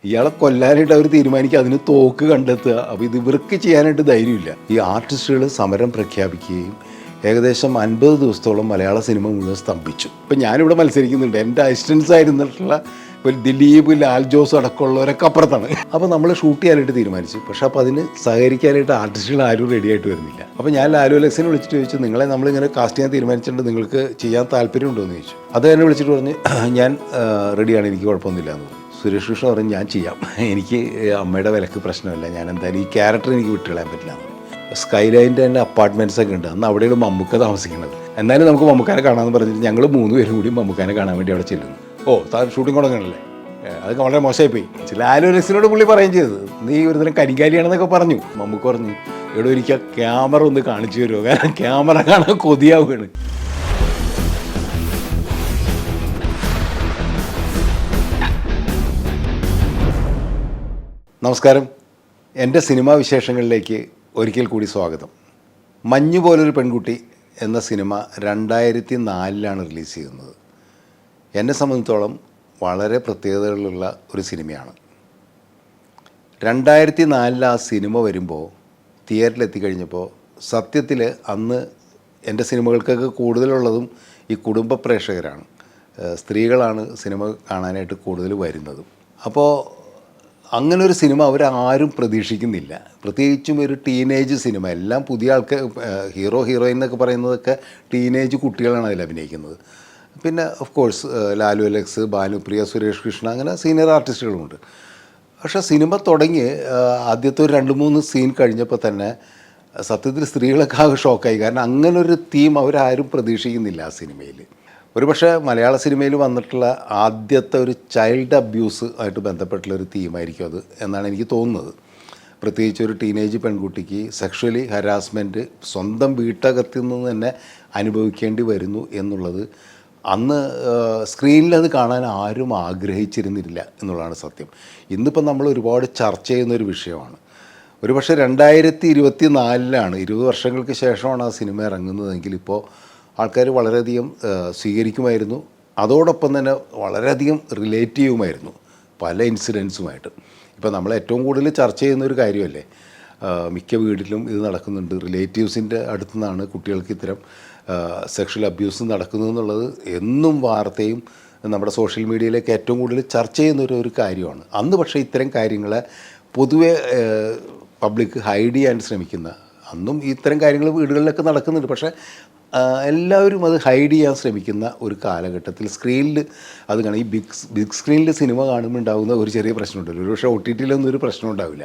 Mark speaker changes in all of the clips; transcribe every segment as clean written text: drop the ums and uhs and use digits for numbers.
Speaker 1: ഇയാളെ കൊല്ലാനായിട്ട് അവർ തീരുമാനിക്കുക, അതിന് തോക്ക് കണ്ടെത്തുക. അപ്പോൾ ഇത് ഇവർക്ക് ചെയ്യാനായിട്ട് ധൈര്യമില്ല. ഈ ആർട്ടിസ്റ്റുകൾ സമരം പ്രഖ്യാപിക്കുകയും ഏകദേശം 50 ദിവസത്തോളം മലയാള സിനിമ മുഴുവൻ സ്തംഭിച്ചു. ഇപ്പം ഞാനിവിടെ മത്സരിക്കുന്നുണ്ട്, എൻ്റെ അസിസ്റ്റൻസ് ആയിരുന്നിട്ടുള്ള ഒരു ദിലീപ്, ലാൽ ജോസ് അടക്കമുള്ളവരൊക്കെ അപ്പുറത്താണ്. അപ്പോൾ നമ്മൾ ഷൂട്ട് ചെയ്യാനായിട്ട് തീരുമാനിച്ചു. പക്ഷേ അപ്പോൾ അതിന് സഹകരിക്കാനായിട്ട് ആർട്ടിസ്റ്റുകൾ ആരും റെഡിയായിട്ട് വരുന്നില്ല. അപ്പോൾ ഞാൻ ലാലു അലക്സിനെ വിളിച്ചിട്ട് ചോദിച്ചു, നിങ്ങളെ നമ്മളിങ്ങനെ കാസ്റ്റ് ചെയ്യാൻ തീരുമാനിച്ചിട്ടുണ്ട്, നിങ്ങൾക്ക് ചെയ്യാൻ താല്പര്യമുണ്ടോ എന്ന് ചോദിച്ചു. അത് എന്നെ വിളിച്ചിട്ട് പറഞ്ഞ് ഞാൻ റെഡിയാണ്, എനിക്ക് കുഴപ്പമൊന്നുമില്ല എന്ന് പറഞ്ഞു. സുരേഷ് കൃഷ്ണ പറഞ്ഞ് ഞാൻ ചെയ്യാം, എനിക്ക് അമ്മയുടെ വിലക്ക് പ്രശ്നമില്ല, ഞാൻ എന്തായാലും ഈ ക്യാരക്ടർ എനിക്ക് വിട്ടുകളയാൻ പറ്റില്ല. സ്കൈലൈൻ്റെ തന്നെ അപ്പാർട്ട്മെൻറ്റ്സൊക്കെ ഉണ്ട്, അന്ന് അവിടെയാണ് മമ്മൂക്ക താമസിക്കുന്നത്. എന്നാലും നമുക്ക് മമ്മൂക്കാനെ കാണാമെന്ന് പറഞ്ഞിട്ട് ഞങ്ങൾ 3 പേരും കൂടി മമ്മൂക്കാനെ കാണാൻ വേണ്ടി അവിടെ ചെല്ലുന്നു. ഓ, താൻ ഷൂട്ടിംഗ് തുടങ്ങണല്ലേ, അതൊക്കെ വളരെ മോശമായിപ്പോയി. ലാലു അലക്സിനോട് പുള്ളി പറയുകയും ചെയ്തത്, നീ ഒരു തരം കരിങ്കാലിയാണെന്നൊക്കെ പറഞ്ഞു. മമ്മൂക്ക പറഞ്ഞു, എവിടെ ഒരിക്കൽ ക്യാമറ ഒന്ന് കാണിച്ചു തരുമോ, കാരണം ക്യാമറ കാണാൻ കൊതിയാവുകയാണ്. നമസ്കാരം, എൻ്റെ സിനിമാ വിശേഷങ്ങളിലേക്ക് ഒരിക്കൽ കൂടി സ്വാഗതം. മഞ്ഞു പോലൊരു പെൺകുട്ടി എന്ന സിനിമ 2004 റിലീസ് ചെയ്യുന്നത്. എന്നെ സംബന്ധിച്ചോളം വളരെ പ്രത്യേകതകളുള്ള ഒരു സിനിമയാണ്. 2004 ആ സിനിമ വരുമ്പോൾ തിയേറ്ററിലെത്തിക്കഴിഞ്ഞപ്പോൾ സത്യത്തിൽ അന്ന് എൻ്റെ സിനിമകൾക്കൊക്കെ കൂടുതലുള്ളതും ഈ കുടുംബ പ്രേക്ഷകരാണ്, സ്ത്രീകളാണ് സിനിമ കാണാനായിട്ട് കൂടുതൽ വരുന്നതും. അപ്പോൾ അങ്ങനൊരു സിനിമ അവരാരും പ്രതീക്ഷിക്കുന്നില്ല, പ്രത്യേകിച്ചും ഒരു ടീനേജ് സിനിമ. എല്ലാം പുതിയ ആൾക്കാർ, ഹീറോയിൻ എന്നൊക്കെ പറയുന്നതൊക്കെ ടീനേജ് കുട്ടികളാണ് അതിൽ അഭിനയിക്കുന്നത്. പിന്നെ of course Lalu Alex, Bhanupriya, Suresh Krishna, അങ്ങനെ സീനിയർ ആർട്ടിസ്റ്റുകളുമുണ്ട്. പക്ഷേ സിനിമ തുടങ്ങി ആദ്യത്തെ ഒരു 2-3 സീൻ കഴിഞ്ഞപ്പോൾ തന്നെ സത്യത്തിൽ സ്ത്രീകളൊക്കെ ആകെ ഷോക്കായി. കാരണം അങ്ങനൊരു തീം അവരാരും പ്രതീക്ഷിക്കുന്നില്ല ആ സിനിമയിൽ. ഒരുപക്ഷെ മലയാള സിനിമയിൽ വന്നിട്ടുള്ള ആദ്യത്തെ ഒരു ചൈൽഡ് അബ്യൂസ് ആയിട്ട് ബന്ധപ്പെട്ടുള്ളൊരു തീമായിരിക്കും അത് എന്നാണ് എനിക്ക് തോന്നുന്നത്. പ്രത്യേകിച്ച് ഒരു ടീനേജ് പെൺകുട്ടിക്ക് സെക്ഷലി ഹരാസ്മെൻറ്റ് സ്വന്തം വീട്ടകത്തു നിന്ന് തന്നെ അനുഭവിക്കേണ്ടി വരുന്നു എന്നുള്ളത് അന്ന് സ്ക്രീനിലത് കാണാൻ ആരും ആഗ്രഹിച്ചിരുന്നില്ല എന്നുള്ളതാണ് സത്യം. ഇന്നിപ്പം നമ്മൾ ഒരുപാട് ചർച്ച ചെയ്യുന്നൊരു വിഷയമാണ്. ഒരുപക്ഷെ 2024 20 വർഷങ്ങൾക്ക് ശേഷമാണ് ആ സിനിമ ഇറങ്ങുന്നതെങ്കിൽ ഇപ്പോൾ ആൾക്കാർ വളരെയധികം സ്വീകരിക്കുമായിരുന്നു. അതോടൊപ്പം തന്നെ വളരെയധികം റിലേറ്റ് ചെയ്യുമായിരുന്നു പല ഇൻസിഡൻസുമായിട്ട്. ഇപ്പോൾ നമ്മൾ ഏറ്റവും കൂടുതൽ ചർച്ച ചെയ്യുന്നൊരു കാര്യമല്ലേ, മിക്ക വീട്ടിലും ഇത് നടക്കുന്നുണ്ട്, റിലേറ്റീവ്സിൻ്റെ അടുത്തു നിന്നാണ് കുട്ടികൾക്ക് ഇത്തരം സെക്ഷൽ അബ്യൂസ് നടക്കുന്നതെന്നുള്ളത് എന്നും വാർത്തയും നമ്മുടെ സോഷ്യൽ മീഡിയയിലേക്ക് ഏറ്റവും കൂടുതൽ ചർച്ച ചെയ്യുന്നൊരു കാര്യമാണ്. അന്ന് പക്ഷേ ഇത്തരം കാര്യങ്ങളെ പൊതുവെ പബ്ലിക് ഹൈഡ് ചെയ്യാൻ ശ്രമിക്കുന്ന, അന്നും ഇത്തരം കാര്യങ്ങൾ വീടുകളിലൊക്കെ നടക്കുന്നുണ്ട്, പക്ഷേ എല്ലാവരും അത് ഹൈഡ് ചെയ്യാൻ ശ്രമിക്കുന്ന ഒരു കാലഘട്ടത്തിൽ സ്ക്രീനിൽ അത് കാണാം. ഈ ബിഗ് സ്ക്രീനിൽ സിനിമ കാണുമ്പോൾ ഉണ്ടാകുന്ന ഒരു ചെറിയ പ്രശ്നമുണ്ടല്ലോ, ഒരു പക്ഷേ OTT-ലൊന്നും ഒരു പ്രശ്നം ഉണ്ടാവില്ല.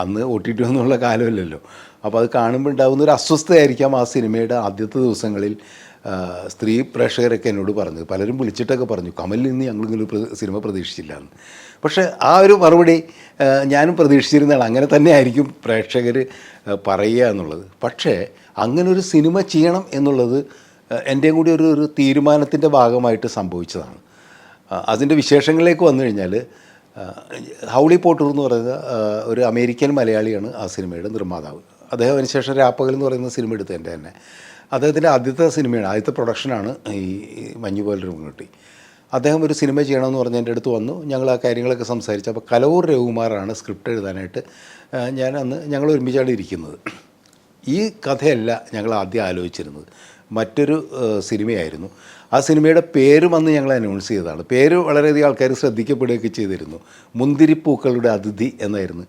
Speaker 1: അന്ന് OTT ഒന്നുമുള്ള കാലമല്ലല്ലോ. അപ്പോൾ അത് കാണുമ്പോൾ ഉണ്ടാകുന്ന ഒരു അസ്വസ്ഥയായിരിക്കാം ആ സിനിമയുടെ ആദ്യത്തെ ദിവസങ്ങളിൽ സ്ത്രീ പ്രേക്ഷകരൊക്കെ എന്നോട് പറഞ്ഞത്. പലരും വിളിച്ചിട്ടൊക്കെ പറഞ്ഞു, കമലിൽ നിന്ന് ഞങ്ങളിങ്ങനെ സിനിമ പ്രതീക്ഷിച്ചില്ല എന്ന്. പക്ഷേ ആ ഒരു മറുപടി ഞാനും പ്രതീക്ഷിച്ചിരുന്നതാണ്, അങ്ങനെ തന്നെ ആയിരിക്കും പ്രേക്ഷകർ പറയുക എന്നുള്ളത്. പക്ഷേ അങ്ങനൊരു സിനിമ ചെയ്യണം എന്നുള്ളത് എൻ്റെയും കൂടി ഒരു തീരുമാനത്തിൻ്റെ ഭാഗമായിട്ട് സംഭവിച്ചതാണ്. അതിൻ്റെ വിശേഷങ്ങളിലേക്ക് വന്നു കഴിഞ്ഞാൽ, ഹൗളി പോട്ടൂർ എന്ന് പറയുന്ന ഒരു അമേരിക്കൻ മലയാളിയാണ് ആ സിനിമയുടെ നിർമ്മാതാവ്. അദ്ദേഹം അതിനുശേഷം രാപ്പകൽ എന്ന് പറയുന്ന സിനിമ എടുത്തതിൻ്റെ തന്നെ അദ്ദേഹത്തിൻ്റെ ആദ്യത്തെ സിനിമയാണ്, ആദ്യത്തെ പ്രൊഡക്ഷനാണ് ഈ മഞ്ഞു പോലൊരു പെൺകുട്ടി. അദ്ദേഹം ഒരു സിനിമ ചെയ്യണമെന്ന് പറഞ്ഞ് എൻ്റെ അടുത്ത് വന്നു. ഞങ്ങൾ ആ കാര്യങ്ങളൊക്കെ സംസാരിച്ചു. അപ്പോൾ കലവൂർ രവികുമാറാണ് സ്ക്രിപ്റ്റ് എഴുതാനായിട്ട് ഞങ്ങൾ ഒരുമിച്ചാണ് ഇരിക്കുന്നത്. ഈ കഥയല്ല ഞങ്ങൾ ആദ്യം ആലോചിച്ചിരുന്നത്, മറ്റൊരു സിനിമയായിരുന്നു. ആ സിനിമയുടെ പേരും അന്ന് ഞങ്ങൾ അനൗൺസ് ചെയ്തതാണ്. പേര് വളരെയധികം ആൾക്കാർ ശ്രദ്ധിക്കപ്പെടുകയൊക്കെ ചെയ്തിരുന്നു. മുന്തിരിപ്പൂക്കളുടെ അതിഥി എന്നായിരുന്നു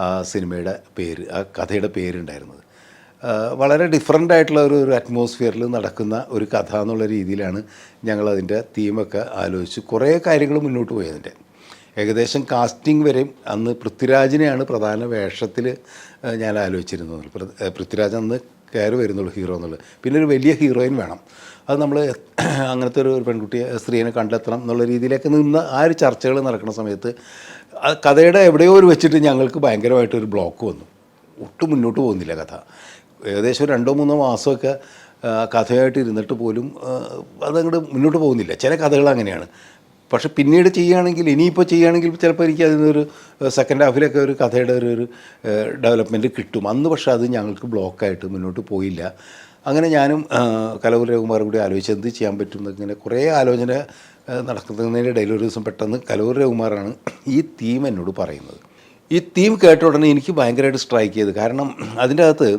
Speaker 1: ആ സിനിമയുടെ പേര്, ആ കഥയുടെ പേരുണ്ടായിരുന്നത്. വളരെ ഡിഫറൻ്റ് ആയിട്ടുള്ള ഒരു അറ്റ്മോസ്ഫിയറിൽ നടക്കുന്ന ഒരു കഥ എന്നുള്ള രീതിയിലാണ് ഞങ്ങളതിൻ്റെ തീമൊക്കെ ആലോചിച്ച് കുറേ കാര്യങ്ങൾ മുന്നോട്ട് പോയതിൻ്റെ. ഏകദേശം കാസ്റ്റിംഗ് വരെയും അന്ന് പൃഥ്വിരാജിനെയാണ് പ്രധാന വേഷത്തിൽ ഞാൻ ആലോചിച്ചിരുന്നത്. പൃഥ്വിരാജ് അന്ന് കയറി വരുന്നുള്ളൂ ഹീറോ എന്നുള്ളത്. പിന്നെ ഒരു വലിയ ഹീറോയിൻ വേണം, അത് നമ്മൾ അങ്ങനത്തെ ഒരു പെൺകുട്ടിയെ സ്ത്രീയെ കണ്ടെത്തണം എന്നുള്ള രീതിയിലേക്ക് നിന്ന് ആ ഒരു ചർച്ചകൾ നടക്കുന്ന സമയത്ത് കഥയുടെ എവിടെയോ ഒരു വെച്ചിട്ട് ഞങ്ങൾക്ക് ഭയങ്കരമായിട്ടൊരു ബ്ലോക്ക് വന്നു. ഒട്ടും മുന്നോട്ട് പോകുന്നില്ല കഥ. ഏകദേശം 2-3 മാസമൊക്കെ കഥയായിട്ട് ഇരുന്നിട്ട് പോലും അതങ്ങോട്ട് മുന്നോട്ട് പോകുന്നില്ല. ചില കഥകൾ അങ്ങനെയാണ്. പക്ഷെ പിന്നീട് ഇനിയിപ്പോൾ ചെയ്യുകയാണെങ്കിൽ ചിലപ്പോൾ എനിക്ക് അതിനൊരു സെക്കൻഡ് ഹാഫിലൊക്കെ ഒരു കഥയുടെ ഒരു ഡെവലപ്മെൻറ്റ് കിട്ടും. അന്ന് പക്ഷേ അത് ഞങ്ങൾക്ക് ബ്ലോക്കായിട്ട് മുന്നോട്ട് പോയില്ല. അങ്ങനെ ഞാനും കലവൂർ രവികുമാറും കൂടി ആലോചിച്ച് എന്ത് ചെയ്യാൻ പറ്റും എന്നിങ്ങനെ കുറേ ആലോചന നടക്കുന്നതിൻ്റെ ഇടയിൽ ഒരു ദിവസം പെട്ടെന്ന് കലൂർ രവികുമാറാണ് ഈ തീം എന്നോട് പറയുന്നത്. ഈ തീം കേട്ട ഉടനെ എനിക്ക് ഭയങ്കരമായിട്ട് സ്ട്രൈക്ക് ചെയ്തു. കാരണം അതിൻ്റെ അകത്ത്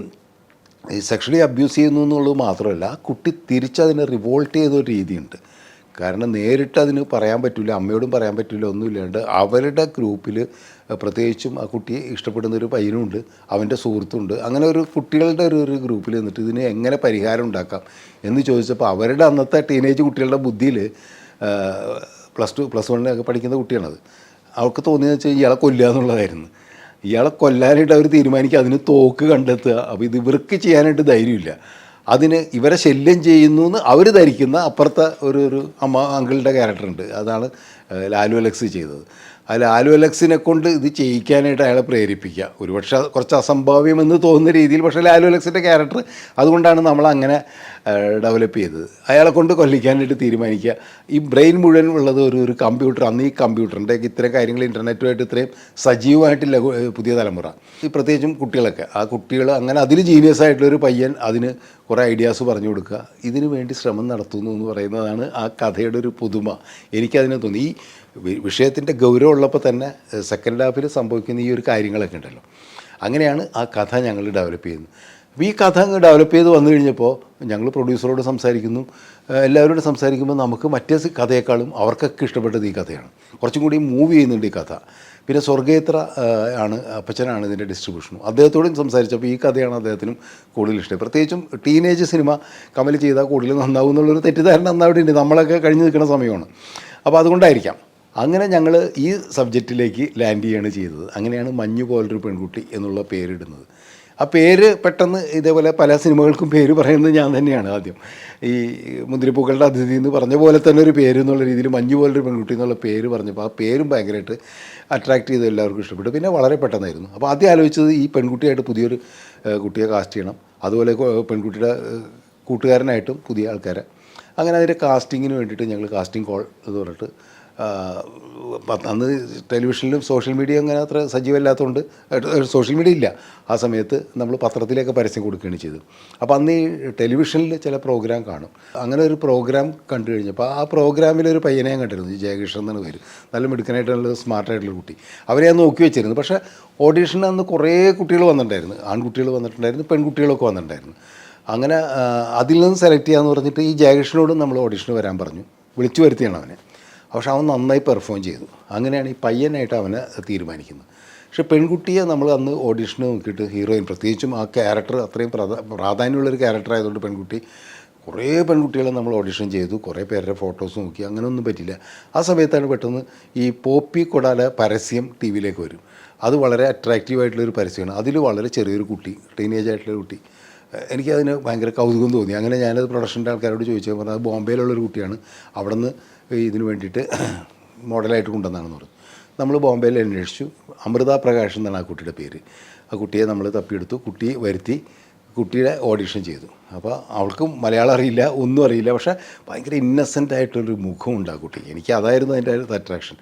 Speaker 1: ഈ സെക്ഷലി അബ്യൂസ് ചെയ്യുന്നു എന്നുള്ളത് മാത്രമല്ല, ആ കുട്ടി തിരിച്ചതിനെ റിവോൾട്ട് ചെയ്തൊരു രീതിയുണ്ട്. കാരണം നേരിട്ട് അതിന് പറയാൻ പറ്റില്ല, അമ്മയോടും പറയാൻ പറ്റില്ല, ഒന്നുമില്ലാണ്ട് അവരുടെ ഗ്രൂപ്പിൽ പ്രത്യേകിച്ചും ആ കുട്ടിയെ ഇഷ്ടപ്പെടുന്ന ഒരു പയ്യനുണ്ട്, അവൻ്റെ സുഹൃത്തുണ്ട്. അങ്ങനെ ഒരു കുട്ടികളുടെ ഒരു ഗ്രൂപ്പിൽ നിന്നിട്ട് ഇതിന് എങ്ങനെ പരിഹാരം ഉണ്ടാക്കാം എന്ന് ചോദിച്ചപ്പോൾ അവരുടെ അന്നത്തെ ടീനേജ് കുട്ടികളുടെ ബുദ്ധിയിൽ പ്ലസ് വണ്ണിനൊക്കെ പഠിക്കുന്ന കുട്ടിയാണത്. അവർക്ക് തോന്നിയെന്ന് വെച്ചാൽ ഇയാളെ കൊല്ലുക എന്നുള്ളതായിരുന്നു. ഇയാളെ കൊല്ലാനായിട്ട് അവർ തീരുമാനിക്കുക, അതിന് തോക്ക് കണ്ടെത്തുക. അപ്പോൾ ഇത് ഇവർക്ക് ചെയ്യാനായിട്ട് ധൈര്യമില്ല. അതിന് ഇവരെ ശല്യം ചെയ്യുന്നു എന്ന് അവർ ധരിക്കുന്ന അപ്പുറത്തെ ഒരു അങ്കിളുടെ ക്യാരക്ടറുണ്ട്. അതാണ് ലാലു അലക്സ് ചെയ്തത്. ആ ലാലു അലക്സിനെ കൊണ്ട് ഇത് ചെയ്യിക്കാനായിട്ട് അയാളെ പ്രേരിപ്പിക്കുക. ഒരുപക്ഷെ കുറച്ച് അസംഭാവ്യമെന്ന് തോന്നുന്ന രീതിയിൽ, പക്ഷേ ലാലു അലക്സിൻ്റെ ക്യാരക്ടർ അതുകൊണ്ടാണ് നമ്മളങ്ങനെ ഡെവലപ്പ് ചെയ്തത്. അയാളെ കൊണ്ട് കൊല്ലിക്കാനായിട്ട് തീരുമാനിക്കുക. ഈ ബ്രെയിൻ മുഴുവൻ ഉള്ളത് ഒരു കമ്പ്യൂട്ടർ. അന്ന് ഈ കമ്പ്യൂട്ടറിൻ്റെ ഇത്തരം കാര്യങ്ങൾ ഇൻ്റർനെറ്റുമായിട്ട് ഇത്രയും സജീവമായിട്ടില്ല പുതിയ തലമുറ, ഈ പ്രത്യേകിച്ചും കുട്ടികളൊക്കെ. ആ കുട്ടികൾ അങ്ങനെ അതിൽ ജീനിയസ് ആയിട്ടുള്ളൊരു പയ്യൻ അതിന് കുറേ ഐഡിയാസ് പറഞ്ഞു കൊടുക്കുക, ഇതിനു വേണ്ടി ശ്രമം നടത്തുന്നു എന്ന് പറയുന്നതാണ് ആ കഥയുടെ ഒരു പുതുമ. എനിക്കതിനെ തോന്നി. ഈ വിഷയത്തിൻ്റെ ഗൗരവം ഉള്ളപ്പോൾ തന്നെ സെക്കൻഡ് ഹാഫിൽ സംഭവിക്കുന്ന ഈ ഒരു കാര്യങ്ങളൊക്കെ ഉണ്ടല്ലോ, അങ്ങനെയാണ് ആ കഥ ഞങ്ങൾ ഡെവലപ്പ് ചെയ്യുന്നത്. അപ്പോൾ ഈ കഥ അങ്ങ് ഡെവലപ്പ് ചെയ്ത് വന്നു കഴിഞ്ഞപ്പോൾ ഞങ്ങൾ പ്രൊഡ്യൂസറോട് സംസാരിക്കുന്നു, എല്ലാവരോടും സംസാരിക്കുമ്പോൾ നമുക്ക് മറ്റേ കഥയേക്കാളും അവർക്കൊക്കെ ഇഷ്ടപ്പെട്ടത് ഈ കഥയാണ്. കുറച്ചും കൂടി മൂവ് ചെയ്യുന്നുണ്ട് ഈ കഥ. പിന്നെ സ്വർഗേത്ര ആണ് അപ്പച്ചനാണ് ഇതിൻ്റെ ഡിസ്ട്രിബ്യൂഷനും. അദ്ദേഹത്തോടും സംസാരിച്ചപ്പോൾ ഈ കഥയാണ് അദ്ദേഹത്തിനും കൂടുതൽ ഇഷ്ടം. പ്രത്യേകിച്ചും ടീനേജ് സിനിമ കമൽ ചെയ്താൽ കൂടുതൽ നന്നാവും എന്നുള്ളൊരു തെറ്റിദ്ധാരണ അന്ന് അവിടെ ഉണ്ട്. നമ്മളൊക്കെ കഴിഞ്ഞ് നിൽക്കുന്ന സമയമാണ്. അപ്പോൾ അതുകൊണ്ടായിരിക്കാം അങ്ങനെ ഞങ്ങൾ ഈ സബ്ജക്റ്റിലേക്ക് ലാൻഡ് ചെയ്യുകയാണ് ചെയ്തത്. അങ്ങനെയാണ് മഞ്ഞു പോലൊരു പെൺകുട്ടി എന്നുള്ള പേരിടുന്നത്. ആ പേര് പെട്ടെന്ന് ഇതേപോലെ പല സിനിമകൾക്കും പേര് പറയുന്നത് ഞാൻ തന്നെയാണ് ആദ്യം. ഈ മുന്തിരിപ്പൂക്കളുടെ അതിഥി എന്ന് പറഞ്ഞ പോലെ തന്നെ ഒരു പേര് എന്നുള്ള രീതിയിൽ മഞ്ഞു പോലൊരു പെൺകുട്ടി എന്നുള്ള പേര് പറഞ്ഞപ്പോൾ ആ പേരും ഭയങ്കരമായിട്ട് അട്രാക്റ്റ് ചെയ്ത് എല്ലാവർക്കും ഇഷ്ടപ്പെട്ടു. പിന്നെ വളരെ പെട്ടെന്നായിരുന്നു. അപ്പോൾ ആദ്യം ആലോചിച്ചത് ഈ പെൺകുട്ടിയായിട്ട് പുതിയൊരു കുട്ടിയെ കാസ്റ്റ് ചെയ്യണം, അതുപോലെ പെൺകുട്ടിയുടെ കൂട്ടുകാരനായിട്ടും പുതിയ ആൾക്കാരെ. അങ്ങനെ അതിൻ്റെ കാസ്റ്റിങ്ങിന് വേണ്ടിയിട്ട് ഞങ്ങൾ കാസ്റ്റിംഗ് കോൾ എന്ന് പറഞ്ഞിട്ട്, അന്ന് ടെലിവിഷനിലും സോഷ്യൽ മീഡിയ അങ്ങനെ അത്ര സജീവമല്ലാത്തതുകൊണ്ട്, സോഷ്യൽ മീഡിയ ഇല്ല ആ സമയത്ത്, നമ്മൾ പത്രത്തിലേക്ക് പരസ്യം കൊടുക്കുകയാണ് ചെയ്തത്. അപ്പോൾ അന്ന് ഈ ടെലിവിഷനിൽ ചില പ്രോഗ്രാം കാണും. അങ്ങനെ ഒരു പ്രോഗ്രാം കണ്ടു കഴിഞ്ഞപ്പോൾ ആ പ്രോഗ്രാമിലൊരു പയ്യനെ ഞാൻ കണ്ടിരുന്നു, ജയകൃഷ്ണൻ എന്നാണ് പേര്. നല്ല മിടുക്കനായിട്ടുള്ള സ്മാർട്ടായിട്ടുള്ള കുട്ടി. അവരെ ഞാൻ നോക്കി വെച്ചിരുന്നു. പക്ഷേ ഓഡീഷന് അന്ന് കുറേ കുട്ടികൾ വന്നിട്ടുണ്ടായിരുന്നു, ആൺകുട്ടികൾ വന്നിട്ടുണ്ടായിരുന്നു, പെൺകുട്ടികളൊക്കെ വന്നിട്ടുണ്ടായിരുന്നു. അങ്ങനെ അതിൽ നിന്ന് സെലക്ട് ചെയ്യാമെന്ന് പറഞ്ഞിട്ട് ഈ ജയകൃഷ്ണനോടും നമ്മൾ ഓഡീഷന് വരാൻ പറഞ്ഞു. വിളിച്ചു വരുത്തിയാണ് അവനെ. പക്ഷെ അവൻ നന്നായി പെർഫോം ചെയ്തു. അങ്ങനെയാണ് ഈ പയ്യനായിട്ട് അവനെ തീരുമാനിക്കുന്നത്. പക്ഷേ പെൺകുട്ടിയെ നമ്മൾ അന്ന് ഓഡീഷന് നോക്കിയിട്ട് ഹീറോയിൻ, പ്രത്യേകിച്ചും ആ ക്യാരക്ടർ അത്രയും പ്രാധാന്യമുള്ളൊരു ക്യാരക്ടർ ആയതുകൊണ്ട് പെൺകുട്ടി, കുറേ പെൺകുട്ടികളെ നമ്മൾ ഓഡിഷൻ ചെയ്തു, കുറേ പേരുടെ ഫോട്ടോസ് നോക്കി, അങ്ങനെയൊന്നും പറ്റില്ല. ആ സമയത്താണ് പെട്ടെന്ന് ഈ പോപ്പി കൊടാല പരസ്യം ടി വിയിലേക്ക് വരും. അത് വളരെ അട്രാക്റ്റീവായിട്ടുള്ളൊരു പരസ്യമാണ്. അതിൽ വളരെ ചെറിയൊരു കുട്ടി, ടീനേജ് ആയിട്ടുള്ളൊരു കുട്ടി, എനിക്കതിന് ഭയങ്കര കൗതുകം തോന്നി. അങ്ങനെ ഞാനത് പ്രൊഡക്ഷൻ്റെ ആൾക്കാരോട് ചോദിച്ചു. പറഞ്ഞാൽ അത് ബോംബെയിലുള്ളൊരു കുട്ടിയാണ്, അവിടെ നിന്ന് ഇതിന് വേണ്ടിയിട്ട് മോഡലായിട്ട് കൊണ്ടുവന്നാണെന്ന് പറഞ്ഞു. നമ്മൾ ബോംബെയിൽ അന്വേഷിച്ചു. അമൃത പ്രകാശ് എന്നാണ് ആ കുട്ടിയുടെ പേര്. ആ കുട്ടിയെ നമ്മൾ തപ്പിയെടുത്തു, കുട്ടിയെ വരുത്തി, കുട്ടിയുടെ ഓഡിഷൻ ചെയ്തു. അപ്പോൾ അവൾക്ക് മലയാളം അറിയില്ല, ഒന്നും അറിയില്ല. പക്ഷേ ഭയങ്കര ഇന്നസെൻ്റ് ആയിട്ടൊരു മുഖമുണ്ട് ആ കുട്ടിക്ക്. എനിക്ക് അതായിരുന്നു അതിൻ്റെ അട്രാക്ഷൻ.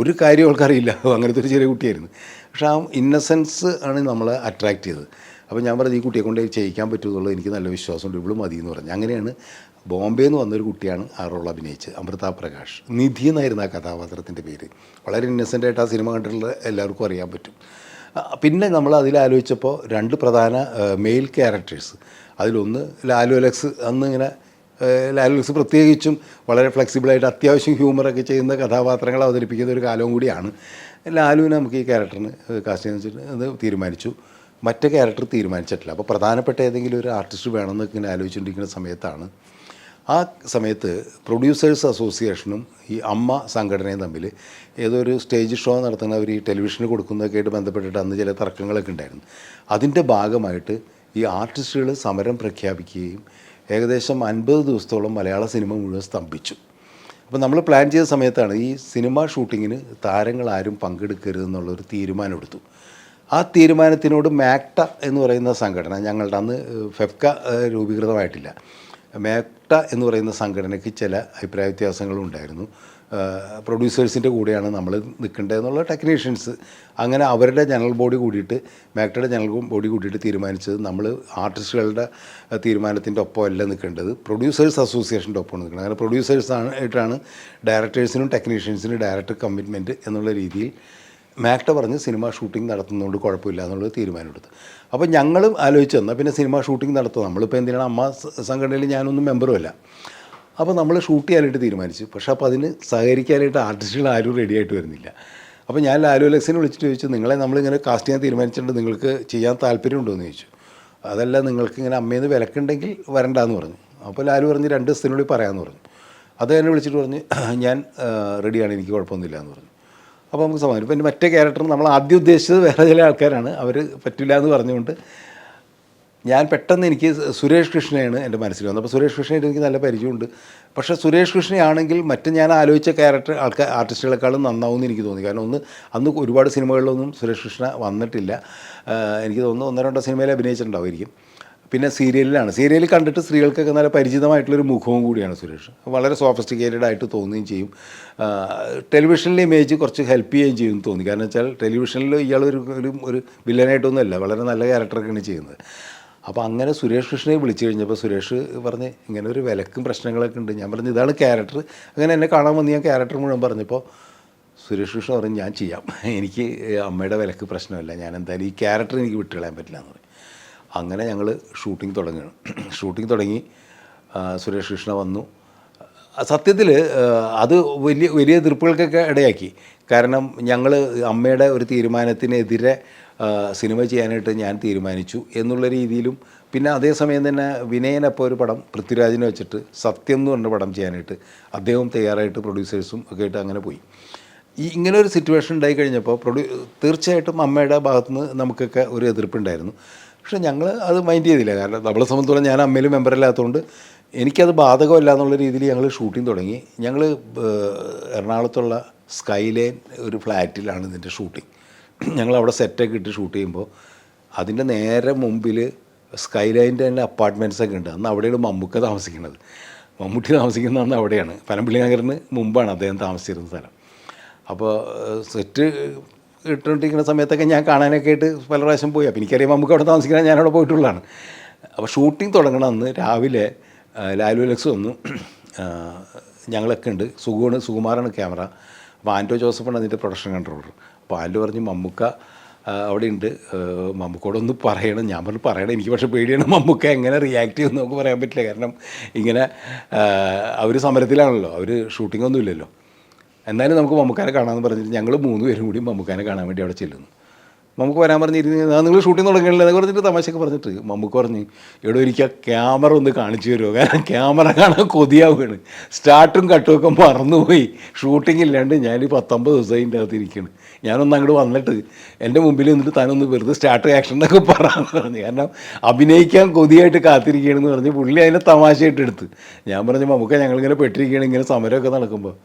Speaker 1: ഒരു കാര്യം അവൾക്കറിയില്ല, അങ്ങനത്തെ ഒരു ചെറിയ കുട്ടിയായിരുന്നു. പക്ഷേ ആ ഇന്നസെൻസ് ആണ് നമ്മളെ അട്രാക്റ്റ് ചെയ്തത്. അപ്പോൾ ഞാൻ പറഞ്ഞു, ഈ കുട്ടിയെ കൊണ്ട് ചെയ്യിക്കാൻ പറ്റുമെന്നുള്ളത് എനിക്ക് നല്ല വിശ്വാസമുണ്ട്, ഇവളും മതി എന്ന് പറഞ്ഞു. അങ്ങനെയാണ് ബോംബെയിൽ നിന്ന് വന്നൊരു കുട്ടിയാണ് ആ റോൾ അഭിനയിച്ചത്, അമൃത പ്രകാശ്. നിധി എന്നായിരുന്നു ആ കഥാപാത്രത്തിൻ്റെ പേര്. വളരെ ഇന്നസെൻ്റായിട്ട് ആ സിനിമ കണ്ടിട്ടുള്ള എല്ലാവർക്കും അറിയാൻ പറ്റും. പിന്നെ നമ്മൾ അതിലാലോചിച്ചപ്പോൾ രണ്ട് പ്രധാന മെയിൽ ക്യാരക്ടേഴ്സ്, അതിലൊന്ന് ലാലു അലക്സ്. അന്ന് ഇങ്ങനെ ലാലു അലക്സ് പ്രത്യേകിച്ചും വളരെ ഫ്ലെക്സിബിളായിട്ട് അത്യാവശ്യം ഹ്യൂമറൊക്കെ ചെയ്യുന്ന കഥാപാത്രങ്ങൾ അവതരിപ്പിക്കുന്ന ഒരു കാലവും കൂടിയാണ്. ലാലുവിനെ നമുക്ക് ഈ ക്യാരക്ടറിന് കാസ്റ്റ് ചെയ്യാൻ വെച്ചിട്ട് അത് തീരുമാനിച്ചു. മറ്റേ ക്യാരക്ടർ തീരുമാനിച്ചിട്ടില്ല. അപ്പോൾ പ്രധാനപ്പെട്ട ഏതെങ്കിലും ഒരു ആർട്ടിസ്റ്റ് വേണമെന്നൊക്കെ ഇങ്ങനെ ആലോചിച്ചുകൊണ്ടിരിക്കുന്ന സമയത്താണ്, ആ സമയത്ത് പ്രൊഡ്യൂസേഴ്സ് അസോസിയേഷനും ഈ അമ്മ സംഘടനയും തമ്മിൽ ഏതോ ഒരു സ്റ്റേജ് ഷോ നടത്തുന്നവർ ഈ ടെലിവിഷന് കൊടുക്കുന്നതൊക്കെ ആയിട്ട് ബന്ധപ്പെട്ടിട്ട് അന്ന് ചില തർക്കങ്ങളൊക്കെ ഉണ്ടായിരുന്നു. അതിൻ്റെ ഭാഗമായിട്ട് ഈ ആർട്ടിസ്റ്റുകൾ സമരം പ്രഖ്യാപിക്കുകയും ഏകദേശം 50 ദിവസത്തോളം മലയാള സിനിമ മുഴുവൻ സ്തംഭിച്ചു. അപ്പോൾ നമ്മൾ പ്ലാൻ ചെയ്ത സമയത്താണ് ഈ സിനിമ ഷൂട്ടിങ്ങിന് താരങ്ങളാരും പങ്കെടുക്കരുതെന്നുള്ളൊരു തീരുമാനമെടുത്തു. ആ തീരുമാനത്തിനോട് മാക്ട എന്ന് പറയുന്ന സംഘടന, ഞങ്ങളുടെ അന്ന് ഫെഫ്ക രൂപീകൃതമായിട്ടില്ല, മാക്ട എന്ന് പറയുന്ന സംഘടനയ്ക്ക് ചില അഭിപ്രായ വ്യത്യാസങ്ങളും ഉണ്ടായിരുന്നു. പ്രൊഡ്യൂസേഴ്സിൻ്റെ കൂടെയാണ് നമ്മൾ നിൽക്കേണ്ടതെന്നുള്ള ടെക്നീഷ്യൻസ് അങ്ങനെ അവരുടെ ജനറൽ ബോഡി കൂടിയിട്ട് മാക്ടയുടെ ജനറൽ ബോഡി കൂടിയിട്ട് തീരുമാനിച്ചത് നമ്മൾ ആർട്ടിസ്റ്റുകളുടെ തീരുമാനത്തിൻ്റെ ഒപ്പമല്ല നിൽക്കേണ്ടത് പ്രൊഡ്യൂസേഴ്സ് അസോസിയേഷൻ്റെ ഒപ്പമാണ് നിൽക്കുന്നത്. അങ്ങനെ പ്രൊഡ്യൂസേഴ്സായിട്ടാണ് ഡയറക്ടേഴ്സിനും ടെക്നീഷ്യൻസിനും ഡയറക്റ്റ് കമ്മിറ്റ്മെൻറ്റ് എന്നുള്ള രീതിയിൽ മാക്ട പറഞ്ഞ് സിനിമ ഷൂട്ടിംഗ് നടത്തുന്നതുകൊണ്ട് കുഴപ്പമില്ല എന്നുള്ളത് തീരുമാനമെടുത്തു. അപ്പോൾ ഞങ്ങളും ആലോചിച്ച് തന്നാൽ പിന്നെ സിനിമ ഷൂട്ടിംഗ് നടത്തുക നമ്മളിപ്പോൾ എന്തിനാണ് അമ്മ സംഘടനയിൽ ഞാനൊന്നും മെമ്പറുമല്ല. അപ്പോൾ നമ്മൾ ഷൂട്ട് ചെയ്യാനായിട്ട് തീരുമാനിച്ചു. പക്ഷേ അപ്പോൾ അതിന് സഹകരിക്കാനായിട്ട് ആർട്ടിസ്റ്റുകൾ ആരും റെഡി ആയിട്ട് വരുന്നില്ല. അപ്പോൾ ഞാൻ ലാലു അലക്സിനെ വിളിച്ചിട്ട് ചോദിച്ചു, നിങ്ങളെ നമ്മളിങ്ങനെ കാസ്റ്റ് ചെയ്യാൻ തീരുമാനിച്ചിട്ടുണ്ട്, നിങ്ങൾക്ക് ചെയ്യാൻ താല്പര്യമുണ്ടോ എന്ന് ചോദിച്ചു. അതല്ല, നിങ്ങൾക്ക് ഇങ്ങനെ അമ്മയെന്ന് വിലക്കുണ്ടെങ്കിൽ വരണ്ടാന്ന് പറഞ്ഞു. അപ്പോൾ ലാലു പറഞ്ഞ് 2 ദിവസത്തിനുള്ളിൽ പറയാമെന്ന് പറഞ്ഞു. അത് എന്നെ വിളിച്ചിട്ട് പറഞ്ഞ് ഞാൻ റെഡിയാണ്, എനിക്ക് കുഴപ്പമൊന്നുമില്ല എന്ന് പറഞ്ഞു. അപ്പോൾ നമുക്ക് സമാധാനം. പിന്നെ മറ്റേ ക്യാരക്ടർ നമ്മൾ ആദ്യം ഉദ്ദേശിച്ചത് വേറെ ചില ആൾക്കാരാണ്, അവർ പറ്റില്ല എന്ന് പറഞ്ഞുകൊണ്ട് ഞാൻ പെട്ടെന്ന് എനിക്ക് സുരേഷ് കൃഷ്ണയാണ് എൻ്റെ മനസ്സിൽ വന്നത്. അപ്പോൾ സുരേഷ് കൃഷ്ണയായിട്ട് എനിക്ക് നല്ല പരിചയമുണ്ട്. പക്ഷേ സുരേഷ് കൃഷ്ണയാണെങ്കിൽ മറ്റ് ഞാൻ ആലോചിച്ച ക്യാരക്ടർ ആർട്ടിസ്റ്റുകളെക്കാളും നന്നാവുമെന്ന് എനിക്ക് തോന്നി. കാരണം അന്ന് ഒരുപാട് സിനിമകളിലൊന്നും സുരേഷ് കൃഷ്ണ വന്നിട്ടില്ല. എനിക്ക് തോന്നുന്നു 1-2 സിനിമയിൽ അഭിനയിച്ചിട്ടുണ്ടാവുമായിരിക്കും. പിന്നെ സീരിയലിൽ കണ്ടിട്ട് സ്ത്രീകൾക്കൊക്കെ നല്ല പരിചിതമായിട്ടുള്ളൊരു മുഖവും കൂടിയാണ് സുരേഷ്. വളരെ സോഫിസ്റ്റിക്കേറ്റഡ് ആയിട്ട് തോന്നുകയും ചെയ്യും. ടെലിവിഷനിലെ ഇമേജ് കുറച്ച് ഹെൽപ്പ് ചെയ്യുകയും ചെയ്യും തോന്നി. കാരണം വെച്ചാൽ ടെലിവിഷനിൽ ഇയാൾ ഒരു വില്ലനായിട്ടൊന്നുമല്ല, വളരെ നല്ല ക്യാരക്ടറൊക്കെയാണ് ചെയ്യുന്നത്. അപ്പോൾ അങ്ങനെ സുരേഷ് കൃഷ്ണയെ വിളിച്ചു കഴിഞ്ഞപ്പോൾ സുരേഷ് പറഞ്ഞ് ഇങ്ങനെ ഒരു വിലക്കും പ്രശ്നങ്ങളൊക്കെ ഉണ്ട്. ഞാൻ പറഞ്ഞു ഇതാണ് ക്യാരക്ടർ. അങ്ങനെ എന്നെ കാണാൻ വന്ന് ഞാൻ ക്യാരക്ടർ മുഴുവൻ പറഞ്ഞപ്പോൾ സുരേഷ് കൃഷ്ണ പറഞ്ഞു ഞാൻ ചെയ്യാം, എനിക്ക് അമ്മയുടെ വിലക്ക് പ്രശ്നമല്ല, ഞാൻ എന്തായാലും ഈ ക്യാരക്ടർ എനിക്ക് വിട്ടുകളയാൻ പറ്റില്ല എന്ന് പറയും. അങ്ങനെ ഞങ്ങൾ ഷൂട്ടിംഗ് തുടങ്ങി. സുരേഷ് കൃഷ്ണ വന്നു. സത്യത്തിൽ അത് വലിയ എതിർപ്പുകൾക്കൊക്കെ ഇടയാക്കി. കാരണം ഞങ്ങൾ അമ്മയുടെ ഒരു തീരുമാനത്തിനെതിരെ സിനിമ ചെയ്യാനായിട്ട് ഞാൻ തീരുമാനിച്ചു എന്നുള്ള രീതിയിലും, പിന്നെ അതേസമയം തന്നെ വിനയനപ്പോൾ ഒരു പടം പൃഥ്വിരാജിനെ വെച്ചിട്ട് സത്യം എന്ന് പറഞ്ഞ പടം ചെയ്യാനായിട്ട് അദ്ദേഹം തയ്യാറായിട്ട് പ്രൊഡ്യൂസേഴ്സും ഒക്കെ ആയിട്ട് അങ്ങനെ പോയി. ഇങ്ങനെ ഒരു സിറ്റുവേഷൻ ഉണ്ടായി കഴിഞ്ഞപ്പോൾ തീർച്ചയായിട്ടും അമ്മയുടെ ഭാഗത്തുനിന്ന് നമുക്കൊക്കെ ഒരു എതിർപ്പുണ്ടായിരുന്നു. പക്ഷേ ഞങ്ങൾ അത് മൈൻഡ് ചെയ്തില്ല. കാരണം നമ്മളെ സംബന്ധിച്ചോളം ഞാൻ അമ്മയിൽ മെമ്പറല്ലാത്തതുകൊണ്ട് എനിക്കത് ബാധകമല്ല എന്നുള്ള രീതിയിൽ ഞങ്ങൾ ഷൂട്ടിംഗ് തുടങ്ങി. ഞങ്ങൾ എറണാകുളത്തുള്ള സ്കൈലൈൻ ഒരു ഫ്ലാറ്റിലാണ് ഇതിൻ്റെ ഷൂട്ടിംഗ്. ഞങ്ങളവിടെ സെറ്റൊക്കെ ഇട്ട് ഷൂട്ട് ചെയ്യുമ്പോൾ അതിൻ്റെ നേരെ മുമ്പിൽ സ്കൈലൈൻ്റെ തന്നെ അപ്പാർട്ട്മെൻറ്റ്സൊക്കെ ഉണ്ട്. അന്ന് അവിടെയാണ് മമ്മൂട്ടി താമസിക്കുന്ന അന്ന് അവിടെയാണ്. പനമ്പള്ളി നഗറിന് മുമ്പാണ് അദ്ദേഹം താമസിച്ചിരുന്ന സ്ഥലം. അപ്പോൾ സെറ്റ് ഇട്ടുകൊണ്ടിരിക്കുന്ന സമയത്തൊക്കെ ഞാൻ കാണാനൊക്കെ ആയിട്ട് പല പ്രാവശ്യം പോയി. അപ്പോൾ എനിക്കറിയാം നമുക്ക് അവിടെ താമസിക്കണം, ഞാനവിടെ പോയിട്ടുള്ളതാണ്. അപ്പോൾ ഷൂട്ടിംഗ് തുടങ്ങണം അന്ന് രാവിലെ ലാലു അലക്സ് വന്നു. ഞങ്ങളൊക്കെ ഉണ്ട്, സുകുമാറാണ് ക്യാമറ. അപ്പോൾ ആൻറ്റോ ജോസഫാണ് അതിൻ്റെ പ്രൊഡക്ഷൻ കൺട്രോളർ. അപ്പോൾ ആൻറ്റോ പറഞ്ഞു മമ്മൂക്ക അവിടെ ഉണ്ട്, മമ്മൂക്കോടൊന്ന് പറയണം. ഞാൻ പറഞ്ഞു പറയണം, എനിക്ക് പക്ഷേ പേടിയാണ് മമ്മൂക്ക എങ്ങനെ റിയാക്ട് ചെയ്യുമെന്ന് നമുക്ക് പറയാൻ പറ്റില്ല. കാരണം ഇങ്ങനെ അവർ സമരത്തിലാണല്ലോ, അവർ ഷൂട്ടിങ്ങൊന്നും ഇല്ലല്ലോ. എന്നാലും നമുക്ക് മമ്മൂക്കാനെ കാണാമെന്ന് പറഞ്ഞിട്ട് ഞങ്ങൾ 3 പേരും കൂടി മമ്മൂക്കാനെ കാണാൻ വേണ്ടി അവിടെ ചെല്ലുന്നു. മമ്മൂക്ക് വരാൻ പറഞ്ഞിരുന്നു, നിങ്ങൾ ഷൂട്ടിംഗ് തുടങ്ങിയില്ല എന്ന് പറഞ്ഞിട്ട് തമാശയൊക്കെ പറഞ്ഞിട്ട് മമ്മൂക്ക് പറഞ്ഞ് എവിടെ എനിക്ക് ക്യാമറ ഒന്ന് കാണിച്ചു തരുമോ, കാരണം ക്യാമറ കാണാൻ കൊതിയാവുകയാണ്. സ്റ്റാർട്ടും കട്ടുമൊക്കെ മറന്നുപോയി, ഷൂട്ടിംഗ് ഇല്ലാണ്ട് ഞാൻ 19 ദിവസം അതിൻ്റെ അകത്ത് ഇരിക്കുകയാണ്. ഞാനൊന്ന് അങ്ങോട്ട് വന്നിട്ട് എൻ്റെ മുമ്പിൽ നിന്നിട്ട് താനൊന്ന് വെറുതെ സ്റ്റാർട്ട് ആക്ഷൻ എന്നൊക്കെ പറയാമെന്ന് പറഞ്ഞു. കാരണം അഭിനയിക്കാൻ കൊതിയായിട്ട് കാത്തിരിക്കുകയാണെന്ന് പറഞ്ഞ് പുള്ളി അതിനെ തമാശയായിട്ട് എടുത്ത്. ഞാൻ പറഞ്ഞു മമ്മൂക്ക ഞങ്ങളിങ്ങനെ പെട്ടിരിക്കുകയാണ്, ഇങ്ങനെ സമരമൊക്കെ നടക്കുമ്പോൾ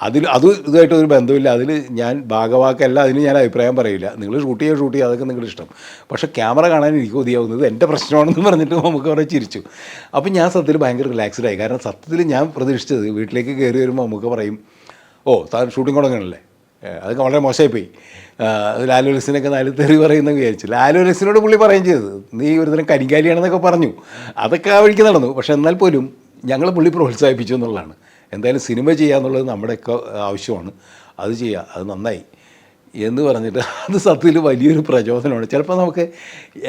Speaker 1: ഇതുമായിട്ട് ഒരു ബന്ധമില്ല, അതിൽ ഞാൻ ഭാഗവാക്കല്ല, അതിന് ഞാൻ അഭിപ്രായം പറയില്ല. നിങ്ങൾ ഷൂട്ട് ചെയ്യുക അതൊക്കെ നിങ്ങളുടെ ഇഷ്ടം, പക്ഷേ ക്യാമറ കാണാൻ എനിക്ക് കൊതിയാവുന്നത് എൻ്റെ പ്രശ്നമാണെന്ന് പറഞ്ഞിട്ട് നമുക്ക് കുറേ ചിരിച്ചു. അപ്പം ഞാൻ സത്യത്തിൽ ഭയങ്കര റിലാക്സ്ഡ് ആയി. കാരണം സത്യത്തിൽ ഞാൻ പ്രതീക്ഷിച്ചത് വീട്ടിലേക്ക് കയറി വരുമ്പോൾ നമുക്ക് പറയും താൻ ഷൂട്ടിംഗ് തുടങ്ങണല്ലേ, അതൊക്കെ വളരെ മോശമായിപ്പോയി. ലാലു അലക്സിനൊക്കെ നാല് തെറി പറയുന്നൊക്കെ വിചാരിച്ചു. ലാലു അലക്സിനോട് പുള്ളി പറയുകയും ചെയ്തത് നീ ഒരു തരം കരിങ്കാലിയാണെന്നൊക്കെ പറഞ്ഞു. അതൊക്കെ ആ വഴിക്ക് നടന്നു. പക്ഷെ എന്നാൽ പോലും ഞങ്ങളെ പുള്ളി പ്രോത്സാഹിപ്പിച്ചു എന്നുള്ളതാണ്. എന്തായാലും സിനിമ ചെയ്യുക എന്നുള്ളത് നമ്മുടെയൊക്കെ ആവശ്യമാണ്, അത് ചെയ്യുക, അത് നന്നായി എന്ന് പറഞ്ഞിട്ട് അത് സത്യത്തിൽ വലിയൊരു പ്രചോദനമാണ്. ചിലപ്പോൾ നമുക്ക്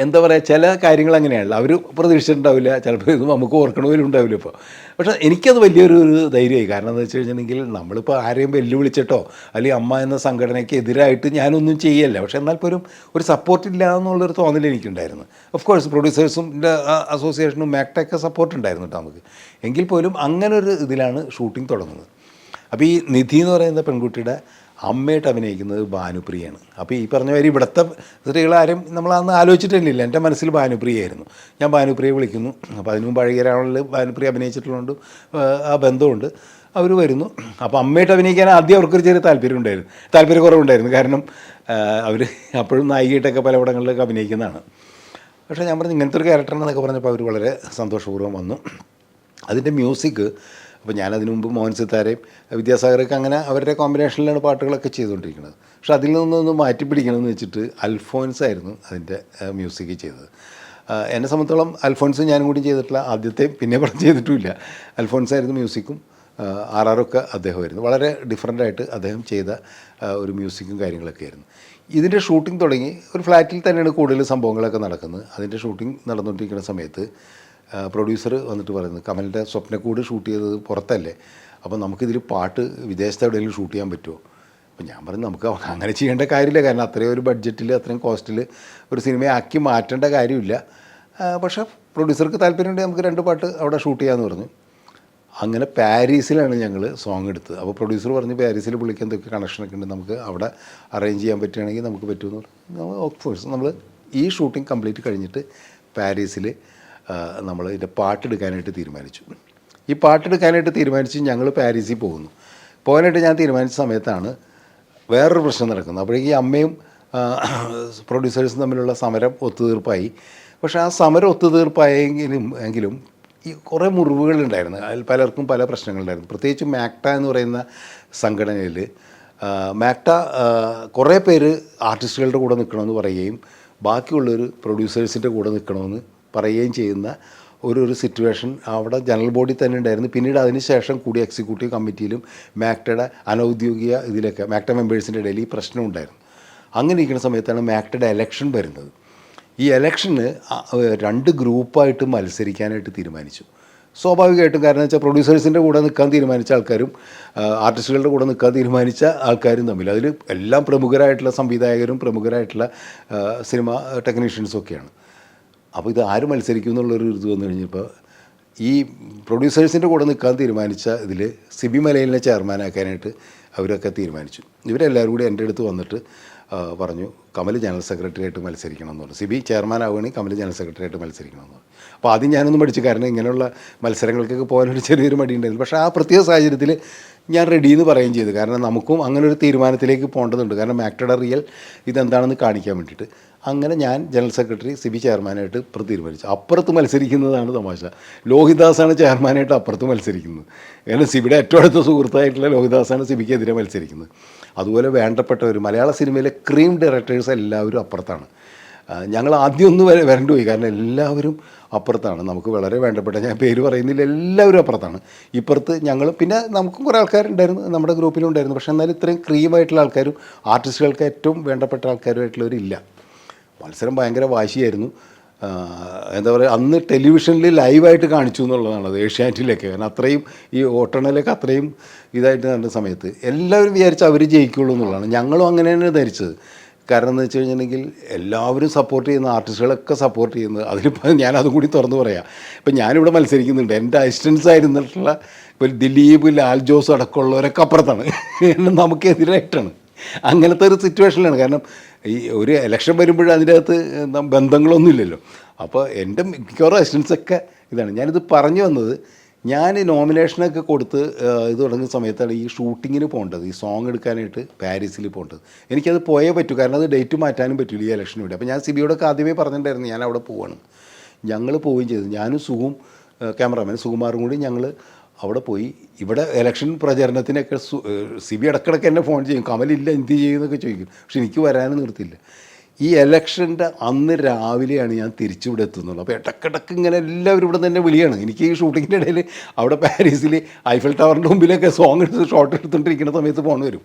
Speaker 1: എന്താ പറയുക, ചില കാര്യങ്ങൾ അങ്ങനെയാണല്ലോ, അവർ പ്രതീക്ഷിച്ചിട്ടുണ്ടാവില്ല, ചിലപ്പോൾ ഇത് നമുക്ക് ഓർക്കണമെങ്കിലും ഉണ്ടാവില്ല. ഇപ്പോൾ പക്ഷേ എനിക്കത് വലിയൊരു ധൈര്യമായി. കാരണം എന്താ വെച്ച് കഴിഞ്ഞിട്ടുണ്ടെങ്കിൽ നമ്മളിപ്പോൾ ആരെയും വെല്ലുവിളിച്ചിട്ടോ അല്ലെങ്കിൽ അമ്മ എന്ന സംഘടനയ്ക്ക് എതിരായിട്ട് ഞാനൊന്നും ചെയ്യല്ല. പക്ഷേ എന്നാൽ പോലും ഒരു സപ്പോർട്ടില്ല എന്നുള്ളൊരു തോന്നൽ എനിക്കുണ്ടായിരുന്നു. ഓഫ് കോഴ്സ് പ്രൊഡ്യൂസേഴ്സും അസോസിയേഷനും മാക്ടൊക്കെ സപ്പോർട്ട് ഉണ്ടായിരുന്നു കേട്ടോ നമുക്ക്. എങ്കിൽ പോലും അങ്ങനൊരു ഇതിലാണ് ഷൂട്ടിംഗ് തുടങ്ങുന്നത്. അപ്പോൾ ഈ നിധി എന്ന് പറയുന്ന പെൺകുട്ടിയുടെ അമ്മയായിട്ട് അഭിനയിക്കുന്നത് ഭാനുപ്രിയയാണ്. അപ്പോൾ ഈ പറഞ്ഞ മാതിരി ഇവിടുത്തെ സ്ത്രീകളാരും നമ്മളന്ന് ആലോചിച്ചിട്ടില്ല. എൻ്റെ മനസ്സിൽ ഭാനുപ്രിയയായിരുന്നു. ഞാൻ ഭാനുപ്രിയെ വിളിക്കുന്നു. അപ്പോൾ അതിന് മുമ്പ് അഴകിയരാളിൽ ഭാനുപ്രിയ അഭിനയിച്ചിട്ടുള്ളതുകൊണ്ട് ആ ബന്ധമുണ്ട്. അവർ വരുന്നു. അപ്പോൾ അമ്മയായിട്ട് അഭിനയിക്കാൻ ആദ്യം അവർക്കൊരു ചെറിയ താല്പര്യക്കുറവുണ്ടായിരുന്നു. കാരണം അവർ അപ്പോഴും നായികയായിട്ടൊക്കെ പലയിടങ്ങളിലൊക്കെ അഭിനയിക്കുന്നതാണ്. പക്ഷേ ഞാൻ പറഞ്ഞു ഇങ്ങനത്തെ ഒരു ക്യാരക്ടറാണെന്നൊക്കെ പറഞ്ഞപ്പോൾ അവർ വളരെ സന്തോഷപൂർവ്വം വന്നു. അതിൻ്റെ മ്യൂസിക് അപ്പോൾ ഞാനതിനു മുമ്പ് മോഹൻ സിത്താരയും വിദ്യാസാഗറൊക്കെ അങ്ങനെ അവരുടെ കോമ്പിനേഷനിലാണ് പാട്ടുകളൊക്കെ ചെയ്തുകൊണ്ടിരിക്കുന്നത്. പക്ഷെ അതിൽ നിന്നൊന്ന് മാറ്റി പിടിക്കണമെന്ന് വെച്ചിട്ട് അൽഫോൻസ് ആയിരുന്നു അതിൻ്റെ മ്യൂസിക് ചെയ്തത്. എന്നെ സംബന്ധിച്ചോളം അൽഫോൻസ് ഞാനും കൂടി ചെയ്തിട്ടില്ല, ആദ്യത്തെയും പിന്നെ പടം ചെയ്തിട്ടുമില്ല. അൽഫോൻസ് ആയിരുന്നു മ്യൂസിക്കും, RR ഒക്കെ അദ്ദേഹമായിരുന്നു. വളരെ ഡിഫറൻ്റായിട്ട് അദ്ദേഹം ചെയ്ത ഒരു മ്യൂസിക്കും കാര്യങ്ങളൊക്കെ ആയിരുന്നു. ഇതിൻ്റെ ഷൂട്ടിംഗ് തുടങ്ങി ഒരു ഫ്ലാറ്റിൽ തന്നെയാണ് കൂടുതൽ സംഭവങ്ങളൊക്കെ നടക്കുന്നത്. അതിൻ്റെ ഷൂട്ടിംഗ് നടന്നുകൊണ്ടിരിക്കുന്ന സമയത്ത് പ്രൊഡ്യൂസർ വന്നിട്ട് പറയുന്നത്, കമലിൻ്റെ സ്വപ്നക്കൂട് ഷൂട്ട് ചെയ്തത് പുറത്തല്ലേ, അപ്പോൾ നമുക്കിതിൽ പാട്ട് വിദേശത്ത് എവിടെയെങ്കിലും ഷൂട്ട് ചെയ്യാൻ പറ്റുമോ? അപ്പോൾ ഞാൻ പറഞ്ഞു നമുക്ക് അങ്ങനെ ചെയ്യേണ്ട കാര്യമില്ല, കാരണം അത്രയും ഒരു ബഡ്ജറ്റിൽ അത്രയും കോസ്റ്റിൽ ഒരു സിനിമയെ ആക്കി മാറ്റേണ്ട കാര്യമില്ല. പക്ഷേ പ്രൊഡ്യൂസർക്ക് താല്പര്യമുണ്ടെങ്കിൽ നമുക്ക് 2 പാട്ട് അവിടെ ഷൂട്ട് ചെയ്യാമെന്ന് പറഞ്ഞു. അങ്ങനെ പാരീസിലാണ് ഞങ്ങൾ സോങ് എടുത്തത്. അപ്പോൾ പ്രൊഡ്യൂസർ പറഞ്ഞു പാരീസിൽ പുള്ളിക്ക് എന്തൊക്കെ കണക്ഷനൊക്കെ ഉണ്ട്, നമുക്ക് അവിടെ അറേഞ്ച് ചെയ്യാൻ പറ്റുകയാണെങ്കിൽ നമുക്ക് പറ്റുമെന്ന് പറഞ്ഞു. ഓഫ് കോഴ്സ് നമ്മൾ ഈ ഷൂട്ടിംഗ് കംപ്ലീറ്റ് കഴിഞ്ഞിട്ട് പാരീസിൽ നമ്മൾ ഇതിൻ്റെ പാട്ടെടുക്കാനായിട്ട് തീരുമാനിച്ചു. ഈ പാട്ടെടുക്കാനായിട്ട് തീരുമാനിച്ച് ഞങ്ങൾ പാരീസിൽ പോകുന്നു. പോകാനായിട്ട് ഞാൻ തീരുമാനിച്ച സമയത്താണ് വേറൊരു പ്രശ്നം നടക്കുന്നത്. അപ്പോഴേക്കും ഈ അമ്മയും പ്രൊഡ്യൂസേഴ്സും തമ്മിലുള്ള സമരം ഒത്തുതീർപ്പായി. പക്ഷേ ആ സമരം ഒത്തുതീർപ്പായെങ്കിലും ഈ കുറേ മുറിവുകളുണ്ടായിരുന്നു. അതിൽ പലർക്കും പല പ്രശ്നങ്ങളുണ്ടായിരുന്നു. പ്രത്യേകിച്ച് മാക്ട എന്ന് പറയുന്ന സംഘടനയിൽ മാക്ട കുറേ പേര് ആർട്ടിസ്റ്റുകളുടെ കൂടെ നിൽക്കണമെന്ന് പറയുകയും ബാക്കിയുള്ളൊരു പ്രൊഡ്യൂസേഴ്സിൻ്റെ കൂടെ നിൽക്കണമെന്ന് പറയുകയും ചെയ്യുന്ന ഒരു സിറ്റുവേഷൻ അവിടെ ജനറൽ ബോഡി തന്നെ ഉണ്ടായിരുന്നു. പിന്നീട് അതിന് ശേഷം കൂടി എക്സിക്യൂട്ടീവ് കമ്മിറ്റിയിലും മാക്ടയുടെ അനൗദ്യോഗിക ഇതിലൊക്കെ മാക്ട മെമ്പേഴ്സിൻ്റെ ഇടയിൽ ഈ പ്രശ്നം ഉണ്ടായിരുന്നു. അങ്ങനെ ഇരിക്കുന്ന സമയത്താണ് മാക്ടയുടെ എലക്ഷൻ വരുന്നത്. ഈ എലക്ഷന് 2 ഗ്രൂപ്പായിട്ട് മത്സരിക്കാനായിട്ട് തീരുമാനിച്ചു. സ്വാഭാവികമായിട്ടും, കാരണം വെച്ചാൽ പ്രൊഡ്യൂസേഴ്സിൻ്റെ കൂടെ നിൽക്കാൻ തീരുമാനിച്ച ആൾക്കാരും ആർട്ടിസ്റ്റുകളുടെ കൂടെ നിൽക്കാൻ തീരുമാനിച്ച ആൾക്കാരും തമ്മിൽ, അതിൽ എല്ലാം പ്രമുഖരായിട്ടുള്ള സംവിധായകരും പ്രമുഖരായിട്ടുള്ള സിനിമ ടെക്നീഷ്യൻസും ഒക്കെയാണ്. അപ്പോൾ ഇത് ആര് മത്സരിക്കും എന്നുള്ളൊരു ഇത് വന്നു കഴിഞ്ഞപ്പോൾ ഈ പ്രൊഡ്യൂസേഴ്സിൻ്റെ കൂടെ നിൽക്കാൻ തീരുമാനിച്ച ഇതിൽ സിബി മലയിലിനെ ചെയർമാനാക്കാനായിട്ട് അവരൊക്കെ തീരുമാനിച്ചു. ഇവരെല്ലാവരും കൂടി എൻ്റെ അടുത്ത് വന്നിട്ട് പറഞ്ഞു കമൽ ജനറൽ സെക്രട്ടറി ആയിട്ട് മത്സരിക്കണം എന്ന് പറഞ്ഞു. സിബി ചെയർമാൻ ആവുകയാണെങ്കിൽ കമൽ ജനറൽ സെക്രട്ടറി ആയിട്ട് മത്സരിക്കണം എന്ന് പറഞ്ഞു. അപ്പോൾ ആദ്യം ഞാനൊന്നും പഠിച്ചു, കാരണം ഇങ്ങനെയുള്ള മത്സരങ്ങൾക്കൊക്കെ പോകാനൊരു ചെറിയൊരു മടിയുണ്ടായിരുന്നു. പക്ഷേ ആ പ്രത്യേക സാഹചര്യത്തിൽ ഞാൻ റെഡി എന്ന് പറയുകയും ചെയ്തു. കാരണം നമുക്കും അങ്ങനെ ഒരു തീരുമാനത്തിലേക്ക് പോകേണ്ടതുണ്ട്, കാരണം മാക്ടയുടെ റിയൽ ഇതെന്താണെന്ന് കാണിക്കാൻ വേണ്ടിയിട്ട്. അങ്ങനെ ഞാൻ ജനറൽ സെക്രട്ടറി, സിബി ചെയർമാനായിട്ട് തീരുമാനിച്ചു. അപ്പുറത്ത് മത്സരിക്കുന്നതാണ് തമാശ. ലോഹിദാസാണ് ചെയർമാനായിട്ട് അപ്പുറത്ത് മത്സരിക്കുന്നത്. കാരണം സിബിയുടെ ഏറ്റവും അടുത്ത സുഹൃത്തായിട്ടുള്ള ലോഹിദാസാണ് സിബിക്കെതിരെ മത്സരിക്കുന്നത്. അതുപോലെ വേണ്ടപ്പെട്ടവർ മലയാള സിനിമയിലെ ക്രീം ഡയറക്ടേഴ്സ് എല്ലാവരും അപ്പുറത്താണ്. ഞങ്ങൾ ആദ്യം ഒന്ന് വരണ്ടു പോയി, കാരണം എല്ലാവരും അപ്പുറത്താണ്. നമുക്ക് വളരെ വേണ്ടപ്പെട്ട, ഞാൻ പേര് പറയുന്നില്ല, എല്ലാവരും അപ്പുറത്താണ്. ഇപ്പുറത്ത് ഞങ്ങൾ, പിന്നെ നമുക്കും കുറേ ആൾക്കാരുണ്ടായിരുന്നു നമ്മുടെ ഗ്രൂപ്പിലും ഉണ്ടായിരുന്നു. പക്ഷേ എന്നാലും ഇത്രയും ക്രീമായിട്ടുള്ള ആൾക്കാരും ആർട്ടിസ്റ്റുകൾക്ക് ഏറ്റവും വേണ്ടപ്പെട്ട ആൾക്കാരുമായിട്ടുള്ളവരില്ല. മത്സരം ഭയങ്കര വാശിയായിരുന്നു. എന്താ പറയുക, അന്ന് ടെലിവിഷനിൽ ലൈവായിട്ട് കാണിച്ചു എന്നുള്ളതാണ്, അത് ഏഷ്യാനെറ്റിലൊക്കെ. കാരണം അത്രയും ഈ വോട്ടെണ്ണലൊക്കെ അത്രയും ഇതായിട്ട് നടന്ന സമയത്ത് എല്ലാവരും വിചാരിച്ച് അവർ ജയിക്കുള്ളൂ എന്നുള്ളതാണ്. ഞങ്ങളും അങ്ങനെ തന്നെ ധരിച്ചത്. കാരണം എന്ന് വെച്ച് കഴിഞ്ഞിട്ടുണ്ടെങ്കിൽ എല്ലാവരും സപ്പോർട്ട് ചെയ്യുന്ന ആർട്ടിസ്റ്റുകളൊക്കെ സപ്പോർട്ട് ചെയ്യുന്നത്, അതിലിപ്പോൾ ഞാനതും കൂടി തുറന്നു പറയാം. ഇപ്പം ഞാനിവിടെ മത്സരിക്കുന്നുണ്ട്, എൻ്റെ അസിസ്റ്റൻസ് ആയിരുന്നിട്ടുള്ള ഇപ്പോൾ ദിലീപ്, ലാൽ ജോസ് അടക്കമുള്ളവരൊക്കെ അപ്പുറത്താണ്, നമുക്കെതിരായിട്ടാണ്. അങ്ങനത്തെ ഒരു സിറ്റുവേഷനിലാണ്. കാരണം ഈ ഒരു ഇലക്ഷൻ വരുമ്പോഴും അതിൻ്റെ അകത്ത് ബന്ധങ്ങളൊന്നുമില്ലല്ലോ. അപ്പോൾ എൻ്റെ മിക്കവാറും അസിസ്റ്റൻസൊക്കെ ഇതാണ്. ഞാനിത് പറഞ്ഞു വന്നത്, ഞാൻ നോമിനേഷനൊക്കെ കൊടുത്ത് ഇത് തുടങ്ങുന്ന സമയത്താണ് ഈ ഷൂട്ടിങ്ങിന് പോകേണ്ടത്, ഈ സോങ് എടുക്കാനായിട്ട് പാരീസിൽ പോകേണ്ടത്. എനിക്കത് പോയേ പറ്റൂ, കാരണം അത് ഡേറ്റ് മാറ്റാനും പറ്റില്ല ഈ ഇലക്ഷന് വേണ്ടി. അപ്പോൾ ഞാൻ സിബിയോടൊക്കെ ആദ്യമേ പറഞ്ഞിട്ടുണ്ടായിരുന്നു ഞാൻ അവിടെ പോവാണ്. ഞങ്ങൾ പോവുകയും ചെയ്തു. ഞാനും സുഖവും ക്യാമറാമാൻ സുകുമാറും കൂടി ഞങ്ങൾ അവിടെ പോയി. ഇവിടെ ഇലക്ഷൻ പ്രചരണത്തിനൊക്കെ സിബി ഇടക്കിടക്ക് എന്നെ ഫോൺ ചെയ്യും, കമലില്ല എന്ത് ചെയ്യുമെന്നൊക്കെ ചോദിക്കും. പക്ഷെ എനിക്ക് വരാനും നിർത്തില്ല. ഈ ഇലക്ഷൻ്റെ അന്ന് രാവിലെയാണ് ഞാൻ തിരിച്ചിവിടെ എത്തുന്നുള്ളൂ. അപ്പോൾ ഇടക്കിടക്ക് ഇങ്ങനെ എല്ലാവരും ഇവിടെ തന്നെ വിളിയാണ്. എനിക്ക് ഈ ഷൂട്ടിങ്ങിൻ്റെ ഇടയിൽ അവിടെ പാരീസിൽ ഐഫൽ ടവറിൻ്റെ മുമ്പിലൊക്കെ സോങ് എടുത്ത് ഷോട്ട് എടുത്തുകൊണ്ടിരിക്കുന്ന സമയത്ത് ഫോൺ വരും,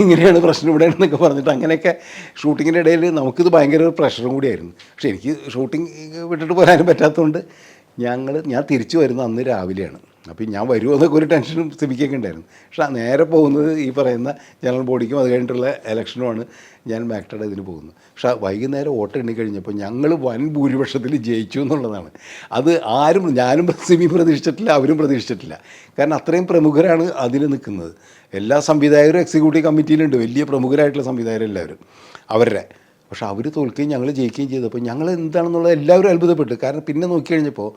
Speaker 1: ഇങ്ങനെയാണ് പ്രശ്നം ഇവിടെ എന്നൊക്കെ പറഞ്ഞിട്ട്. അങ്ങനെയൊക്കെ ഷൂട്ടിങ്ങിൻ്റെ ഇടയിൽ നമുക്കിത് ഭയങ്കര ഒരു പ്രഷറും കൂടിയായിരുന്നു. പക്ഷേ എനിക്ക് ഷൂട്ടിങ് വിട്ടിട്ട് പോരാനും പറ്റാത്തതുകൊണ്ട് ഞാൻ തിരിച്ചു വരുന്നത് അന്ന് രാവിലെയാണ്. അപ്പോൾ ഞാൻ വരുമോ എന്നൊക്കെ ഒരു ടെൻഷനും സിബിക്കൊക്കെ ഉണ്ടായിരുന്നു. പക്ഷേ നേരെ പോകുന്നത് ഈ പറയുന്ന ജനറൽ ബോഡിക്കും അത് കഴിഞ്ഞിട്ടുള്ള ഇലക്ഷനുമാണ് ഞാൻ മാക്ടയുടെ ഇതിന് പോകുന്നത്. പക്ഷേ വൈകുന്നേരം വോട്ട് എണ്ണിക്കഴിഞ്ഞപ്പോൾ ഞങ്ങൾ വൻ ഭൂരിപക്ഷത്തിൽ ജയിച്ചു എന്നുള്ളതാണ്. അത് ആരും, ഞാനും സിബി പ്രതീക്ഷിച്ചിട്ടില്ല, അവരും പ്രതീക്ഷിച്ചിട്ടില്ല. കാരണം അത്രയും പ്രമുഖരാണ് അതിൽ നിൽക്കുന്നത്. എല്ലാ സംവിധായകരും എക്സിക്യൂട്ടീവ് കമ്മിറ്റിയിലുണ്ട്, വലിയ പ്രമുഖരായിട്ടുള്ള സംവിധായകരെല്ലാവരും അവരുടെ. പക്ഷെ അവർ തോൽക്കുകയും ഞങ്ങൾ ജയിക്കുകയും ചെയ്തപ്പോൾ ഞങ്ങൾ എന്താണെന്നുള്ളത് എല്ലാവരും അത്ഭുതപ്പെട്ടു. കാരണം പിന്നെ നോക്കിക്കഴിഞ്ഞപ്പോൾ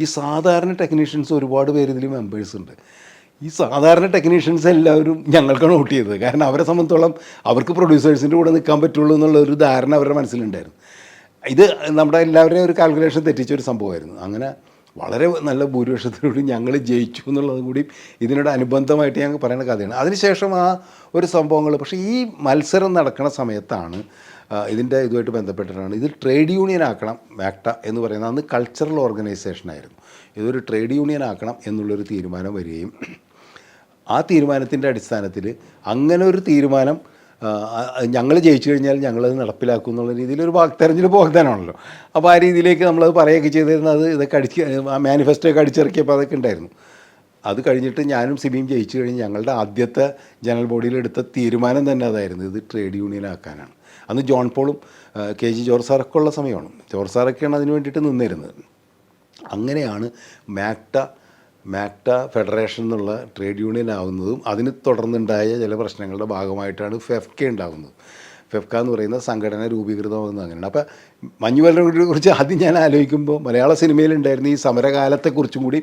Speaker 1: ഈ സാധാരണ ടെക്നീഷ്യൻസ് ഒരുപാട് പേര് ഇതിൽ മെമ്പേഴ്സ് ഉണ്ട്. ഈ സാധാരണ ടെക്നീഷ്യൻസ് എല്ലാവരും ഞങ്ങൾക്കാണ് വോട്ട് ചെയ്തത്. കാരണം അവരെ സംബന്ധിച്ചോളം അവർക്ക് പ്രൊഡ്യൂസേഴ്സിൻ്റെ കൂടെ നിൽക്കാൻ പറ്റുള്ളൂ എന്നുള്ളൊരു ധാരണ അവരുടെ മനസ്സിലുണ്ടായിരുന്നു. ഇത് നമ്മുടെ എല്ലാവരുടെയും ഒരു കാൽക്കുലേഷൻ തെറ്റിച്ചൊരു സംഭവമായിരുന്നു. അങ്ങനെ വളരെ നല്ല ഭൂരിപക്ഷത്തിലൂടെ ഞങ്ങൾ ജയിച്ചു എന്നുള്ളതും കൂടി ഇതിനോട് അനുബന്ധമായിട്ട് ഞങ്ങൾ പറയുന്ന കഥയാണ്. അതിനുശേഷം ആ ഒരു സംഭവങ്ങൾ, പക്ഷേ ഈ മത്സരം നടക്കുന്ന സമയത്താണ് ഇതിൻ്റെ ഇതുമായിട്ട് ബന്ധപ്പെട്ടിട്ടാണ് ഇത് ട്രേഡ് യൂണിയൻ ആക്കണം മാക്ട എന്ന് പറയുന്നത്. അന്ന് കൾച്ചറൽ ഓർഗനൈസേഷനായിരുന്നു. ഇതൊരു ട്രേഡ് യൂണിയൻ ആക്കണം എന്നുള്ളൊരു തീരുമാനം വരികയും ആ തീരുമാനത്തിൻ്റെ അടിസ്ഥാനത്തിൽ അങ്ങനെ ഒരു തീരുമാനം ഞങ്ങൾ ജയിച്ചു കഴിഞ്ഞാൽ ഞങ്ങളത് നടപ്പിലാക്കും എന്നുള്ള രീതിയിലൊരു തെരഞ്ഞെടുപ്പ് വാഗ്ദാനമാണല്ലോ. അപ്പോൾ ആ രീതിയിലേക്ക് നമ്മളത് പറയുകയൊക്കെ ചെയ്തിരുന്നത്. ഇതൊക്കെ ആ മാനിഫെസ്റ്റോയൊക്കെ അടിച്ചിറക്കിയപ്പോൾ അതൊക്കെ ഉണ്ടായിരുന്നു. അത് കഴിഞ്ഞിട്ട് ഞാനും സിബിയും ജയിച്ചു കഴിഞ്ഞ് ഞങ്ങളുടെ ആദ്യത്തെ ജനറൽ ബോഡിയിൽ എടുത്ത തീരുമാനം തന്നെ അതായിരുന്നു, ഇത് ട്രേഡ് യൂണിയൻ ആക്കാനാണ്. അന്ന് ജോൺ പോളും കെ ജി ജോർജ് സാറൊക്കെ ഉള്ള സമയമാണ്. ജോർജ് സാറൊക്കെയാണ് അതിന് വേണ്ടിയിട്ട് നിന്നിരുന്നത്. അങ്ങനെയാണ് മാക്ട ഫെഡറേഷൻ എന്നുള്ള ട്രേഡ് യൂണിയൻ ആവുന്നതും അതിന് തുടർന്നുണ്ടായ ചില പ്രശ്നങ്ങളുടെ ഭാഗമായിട്ടാണ് ഫെഫ്ക ഉണ്ടാകുന്നത്. ഫെഫ്ക എന്ന് പറയുന്ന സംഘടന രൂപീകൃതമാകുന്നത് അങ്ങനെയാണ്. അപ്പോൾ മഞ്ഞുമലയെ കുറിച്ച് ആദ്യം ഞാൻ ആലോചിക്കുമ്പോൾ മലയാള സിനിമയിലുണ്ടായിരുന്ന ഈ സമരകാലത്തെക്കുറിച്ചും കൂടി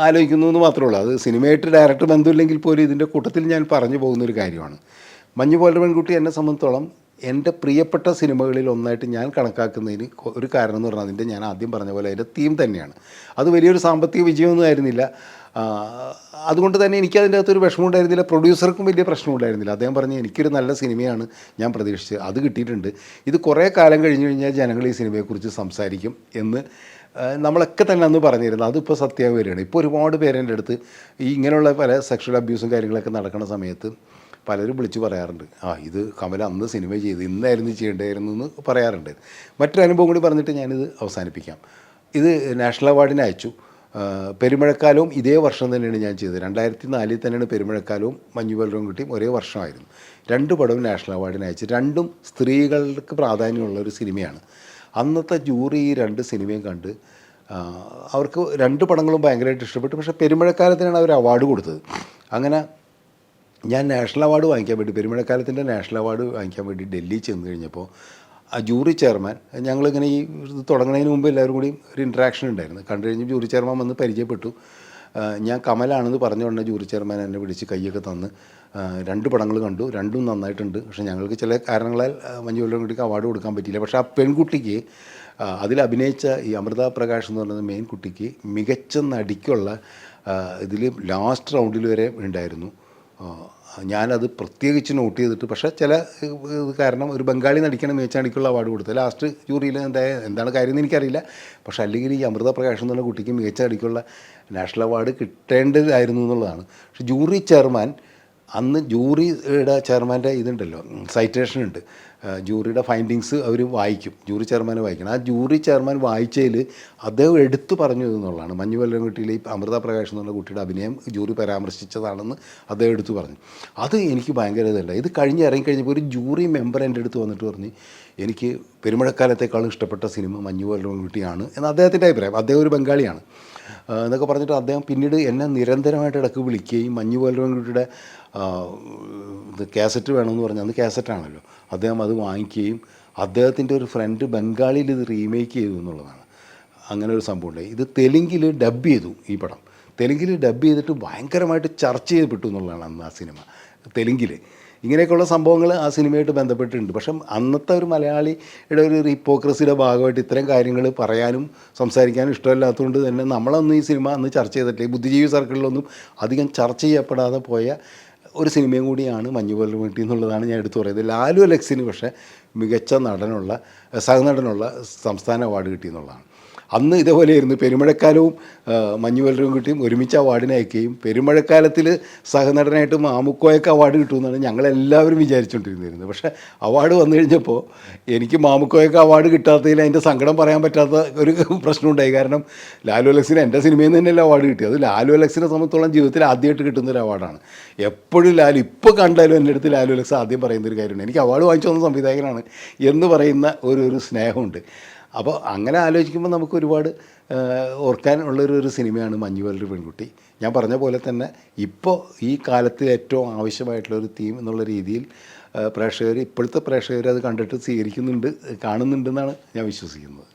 Speaker 1: ആലോചിക്കുന്നു എന്ന് മാത്രമേ ഉള്ളൂ. അത് സിനിമയായിട്ട് ഡയറക്റ്റ് ബന്ധമില്ലെങ്കിൽ പോലും ഇതിൻ്റെ കൂട്ടത്തിൽ ഞാൻ പറഞ്ഞു പോകുന്നൊരു കാര്യമാണ്. മഞ്ഞുപോലൊരു പെൺകുട്ടി എന്നെ സംബന്ധിച്ചോളം എൻ്റെ പ്രിയപ്പെട്ട സിനിമകളിൽ ഒന്നായിട്ട് ഞാൻ കണക്കാക്കുന്നതിന് ഒരു കാരണം എന്ന് പറഞ്ഞാൽ അതിൻ്റെ ഞാൻ ആദ്യം പറഞ്ഞ പോലെ അതിൻ്റെ തീം തന്നെയാണ്. അത് വലിയൊരു സാമ്പത്തിക വിജയമൊന്നും ആയിരുന്നില്ല. അതുകൊണ്ട് തന്നെ എനിക്കതിൻ്റെ അകത്തൊരു വിഷമം ഉണ്ടായിരുന്നില്ല. പ്രൊഡ്യൂസർക്കും വലിയ പ്രശ്നം ഉണ്ടായിരുന്നില്ല. അദ്ദേഹം പറഞ്ഞ് എനിക്കൊരു നല്ല സിനിമയാണ് ഞാൻ പ്രതീക്ഷിച്ചത്, അത് കിട്ടിയിട്ടുണ്ട്. ഇത് കുറേ കാലം കഴിഞ്ഞ് കഴിഞ്ഞാൽ ജനങ്ങൾ ഈ സിനിമയെക്കുറിച്ച് സംസാരിക്കും എന്ന് നമ്മളൊക്കെ തന്നെ അന്ന് പറഞ്ഞിരുന്നു. അതിപ്പോൾ സത്യമായി വരികയാണ്. ഇപ്പോൾ ഒരുപാട് പേര് എൻ്റെ അടുത്ത് ഈ ഇങ്ങനെയുള്ള പല സെക്ഷൽ അബ്യൂസും കാര്യങ്ങളൊക്കെ നടക്കുന്ന സമയത്ത് പലരും വിളിച്ച് പറയാറുണ്ട്, ഇത് കമൽ അന്ന് സിനിമ ചെയ്ത് ഇന്നായിരുന്നു ചെയ്യേണ്ടായിരുന്നു എന്ന് പറയാറുണ്ട്. മറ്റൊരു അനുഭവം കൂടി പറഞ്ഞിട്ട് ഞാനിത് അവസാനിപ്പിക്കാം. ഇത് നാഷണൽ അവാർഡിന് അയച്ചു. പെരുമഴക്കാലവും ഇതേ വർഷം തന്നെയാണ് ഞാൻ ചെയ്തത്. 2004 തന്നെയാണ് പെരുമഴക്കാലവും മഞ്ഞുപോലൊരു പെൺകുട്ടിയും ഒരേ വർഷമായിരുന്നു. 2 പടവും നാഷണൽ അവാർഡിന് അയച്ചു. 2ഉം സ്ത്രീകൾക്ക് പ്രാധാന്യമുള്ളൊരു സിനിമയാണ്. അന്നത്തെ ജൂറി ഈ 2 സിനിമയും കണ്ട് അവർക്ക് 2 പടങ്ങളും ഭയങ്കരമായിട്ട് ഇഷ്ടപ്പെട്ടു. പക്ഷേ പെരുമഴക്കാലത്തിനാണ് അവർ അവാർഡ് കൊടുത്തത്. അങ്ങനെ ഞാൻ നാഷണൽ അവാർഡ് വാങ്ങിക്കാൻ വേണ്ടി, പെരുമഴക്കാലത്തിൻ്റെ നാഷണൽ അവാർഡ് വാങ്ങിക്കാൻ വേണ്ടി ഡൽഹി ചെന്ന് കഴിഞ്ഞപ്പോൾ ആ ജൂറി ചെയർമാൻ, ഞങ്ങളിങ്ങനെ ഈ ഇത് തുടങ്ങുന്നതിന് മുമ്പ് എല്ലാവരും കൂടി ഒരു ഇൻട്രാക്ഷൻ ഉണ്ടായിരുന്നു. കണ്ടു കഴിഞ്ഞ് ജൂറി ചെയർമാൻ വന്ന് പരിചയപ്പെട്ടു. ഞാൻ കമലാണെന്ന് പറഞ്ഞുകൊണ്ട് ജൂറി ചെയർമാൻ എന്നെ വിളിച്ച് കൈയൊക്കെ തന്ന് 2 പടങ്ങൾ കണ്ടു, 2ഉം നന്നായിട്ടുണ്ട്. പക്ഷേ ഞങ്ങൾക്ക് ചില കാരണങ്ങളാൽ മഞ്ഞുപോലൊരു പെൺകുട്ടിക്ക് അവാർഡ് കൊടുക്കാൻ പറ്റിയില്ല. പക്ഷേ ആ പെൺകുട്ടിക്ക് അതിൽ അഭിനയിച്ച ഈ അമൃത പ്രകാശ് എന്ന് പറയുന്ന മെയിൻ കുട്ടിക്ക് മികച്ച നടിക്കുള്ള ഇതിൽ ലാസ്റ്റ് റൗണ്ടിൽ വരെ ഉണ്ടായിരുന്നു. ഞാനത് പ്രത്യേകിച്ച് നോട്ട് ചെയ്തിട്ട്, പക്ഷേ ചില കാരണം ഒരു ബംഗാളി നടിക്കണം മികച്ച നടിക്കുള്ള അവാർഡ് കൊടുത്തത് ലാസ്റ്റ് ജൂറിയിൽ എന്താണ് കാര്യം എന്ന് എനിക്കറിയില്ല. പക്ഷേ അല്ലെങ്കിൽ ഈ അമൃത പ്രകാശ് എന്നുള്ള കുട്ടിക്ക് മികച്ച നടിക്കുള്ള നാഷണൽ അവാർഡ് കിട്ടേണ്ടതായിരുന്നു എന്നുള്ളതാണ്. പക്ഷേ ജൂറി ചെയർമാൻ അന്ന് ജൂറിയുടെ ചെയർമാൻ്റെ ഇതുണ്ടല്ലോ, സൈറ്റേഷൻ ഉണ്ട്, ജൂറിയുടെ ഫൈൻഡിങ്സ് അവർ വായിക്കും, ജൂറി ചെയർമാൻ വായിക്കണം. ആ ജൂറി ചെയർമാൻ വായിച്ചതിൽ അദ്ദേഹം എടുത്തു പറഞ്ഞു എന്നുള്ളതാണ്. മഞ്ഞുപോലൊരു കുട്ടിയിൽ ഈ അമൃത പ്രകാശ് എന്നുള്ള കുട്ടിയുടെ അഭിനയം ജൂറി പരാമർശിച്ചതാണെന്ന് അദ്ദേഹം എടുത്തു പറഞ്ഞു. അത് എനിക്ക് ഭയങ്കര ഇതല്ല. ഇത് ഇറങ്ങിക്കഴിഞ്ഞപ്പോൾ ഒരു ജൂറി മെമ്പർ എൻ്റെ അടുത്ത് വന്നിട്ട് പറഞ്ഞ് എനിക്ക് പെരുമഴക്കാലത്തേക്കാളും ഇഷ്ടപ്പെട്ട സിനിമ മഞ്ഞുപോലൊരു കുട്ടിയാണ് എന്ന് അദ്ദേഹത്തിൻ്റെ അഭിപ്രായം. അദ്ദേഹം ഒരു ബംഗാളിയാണ് എന്നൊക്കെ പറഞ്ഞിട്ട് അദ്ദേഹം പിന്നീട് എന്നെ നിരന്തരമായിട്ട് ഇടയ്ക്ക് വിളിക്കുകയും മഞ്ഞുപോലൊരു കുട്ടിയുടെ ഇത് കാസറ്റ് വേണമെന്ന് പറഞ്ഞാൽ അന്ന് കാസറ്റാണല്ലോ, അദ്ദേഹം അത് വാങ്ങിക്കുകയും അദ്ദേഹത്തിൻ്റെ ഒരു ഫ്രണ്ട് ബംഗാളിയിൽ ഇത് റീമേക്ക് ചെയ്തു എന്നുള്ളതാണ്. അങ്ങനെ ഒരു സംഭവം ഉണ്ടായി. ഇത് തെലുങ്കിൽ ഡബ് ചെയ്തു. ഈ പടം തെലുങ്കിൽ ഡബ് ചെയ്തിട്ട് ഭയങ്കരമായിട്ട് ചർച്ച ചെയ്യപ്പെട്ടു എന്നുള്ളതാണ് അന്ന് ആ സിനിമ തെലുങ്കിൽ. ഇങ്ങനെയൊക്കെയുള്ള സംഭവങ്ങൾ ആ സിനിമയായിട്ട് ബന്ധപ്പെട്ടിട്ടുണ്ട്. പക്ഷേ അന്നത്തെ ഒരു മലയാളിയുടെ ഒരു ഹിപ്പോക്രസിയുടെ ഭാഗമായിട്ട് ഇത്തരം കാര്യങ്ങൾ പറയാനും സംസാരിക്കാനും ഇഷ്ടമില്ലാത്തതുകൊണ്ട് തന്നെ നമ്മളൊന്നും ഈ സിനിമ അന്ന് ചർച്ച ചെയ്തിട്ടില്ല. ഈ ബുദ്ധിജീവി സർക്കിളിലൊന്നും അധികം ചർച്ച ചെയ്യപ്പെടാതെ പോയ ഒരു സിനിമയും കൂടിയാണ് മഞ്ഞുപോലൊരു പെൺകുട്ടി എന്നുള്ളതാണ് ഞാൻ എടുത്തു പറയുന്നത്. ലാലു അലക്സിന് പക്ഷേ മികച്ച സഹനടനുള്ള സംസ്ഥാന അവാർഡ് കിട്ടിയെന്നുള്ളതാണ്. അന്ന് ഇതേപോലെയായിരുന്നു. പെരുമഴക്കാലവും മഞ്ഞുപോലൊരു പെൺകുട്ടിയും ഒരുമിച്ച് അവാർഡിന് അയക്കുകയും പെരുമഴക്കാലത്തിൽ സഹനടനായിട്ട് മാമുക്കോയൊക്കെ അവാർഡ് കിട്ടുമെന്നാണ് ഞങ്ങളെല്ലാവരും വിചാരിച്ചുകൊണ്ടിരുന്നത്. പക്ഷേ അവാർഡ് വന്നു കഴിഞ്ഞപ്പോൾ എനിക്ക് മാമുക്കോയൊക്കെ അവാർഡ് കിട്ടാത്തതിൽ അതിൻ്റെ സങ്കടം പറയാൻ പറ്റാത്ത ഒരു പ്രശ്നമുണ്ടായി. കാരണം ലാലു അലക്സിന് എൻ്റെ സിനിമയിൽ നിന്ന് തന്നെയല്ല അവാർഡ് കിട്ടിയത്. അത് ലാലു അലക്സിനെ സംബന്ധിച്ചോളം ജീവിതത്തിൽ ആദ്യമായിട്ട് കിട്ടുന്നൊരു അവാർഡാണ്. എപ്പോഴും ഇപ്പോൾ കണ്ടാലും എൻ്റെ അടുത്ത് ലാലു അലക്സ് ആദ്യം പറയുന്നൊരു കാര്യമാണ്, എനിക്ക് അവാർഡ് വാങ്ങിച്ചു വന്ന സംവിധായകനാണ് എന്ന് പറയുന്ന ഒരു സ്നേഹമുണ്ട്. അപ്പോൾ അങ്ങനെ ആലോചിക്കുമ്പോൾ നമുക്ക് ഒരുപാട് ഓർക്കാൻ ഉള്ളൊരു സിനിമയാണ് മഞ്ഞുപോലൊരു പെൺകുട്ടി. ഞാൻ പറഞ്ഞ പോലെ തന്നെ ഇപ്പോൾ ഈ കാലത്ത് ഏറ്റവും ആവശ്യമായിട്ടുള്ളൊരു തീം എന്നുള്ള രീതിയിൽ ഇപ്പോഴത്തെ പ്രേക്ഷകർ അത് കണ്ടിട്ട് സ്വീകരിക്കുന്നുണ്ട്, കാണുന്നുണ്ടെന്നാണ് ഞാൻ വിശ്വസിക്കുന്നത്.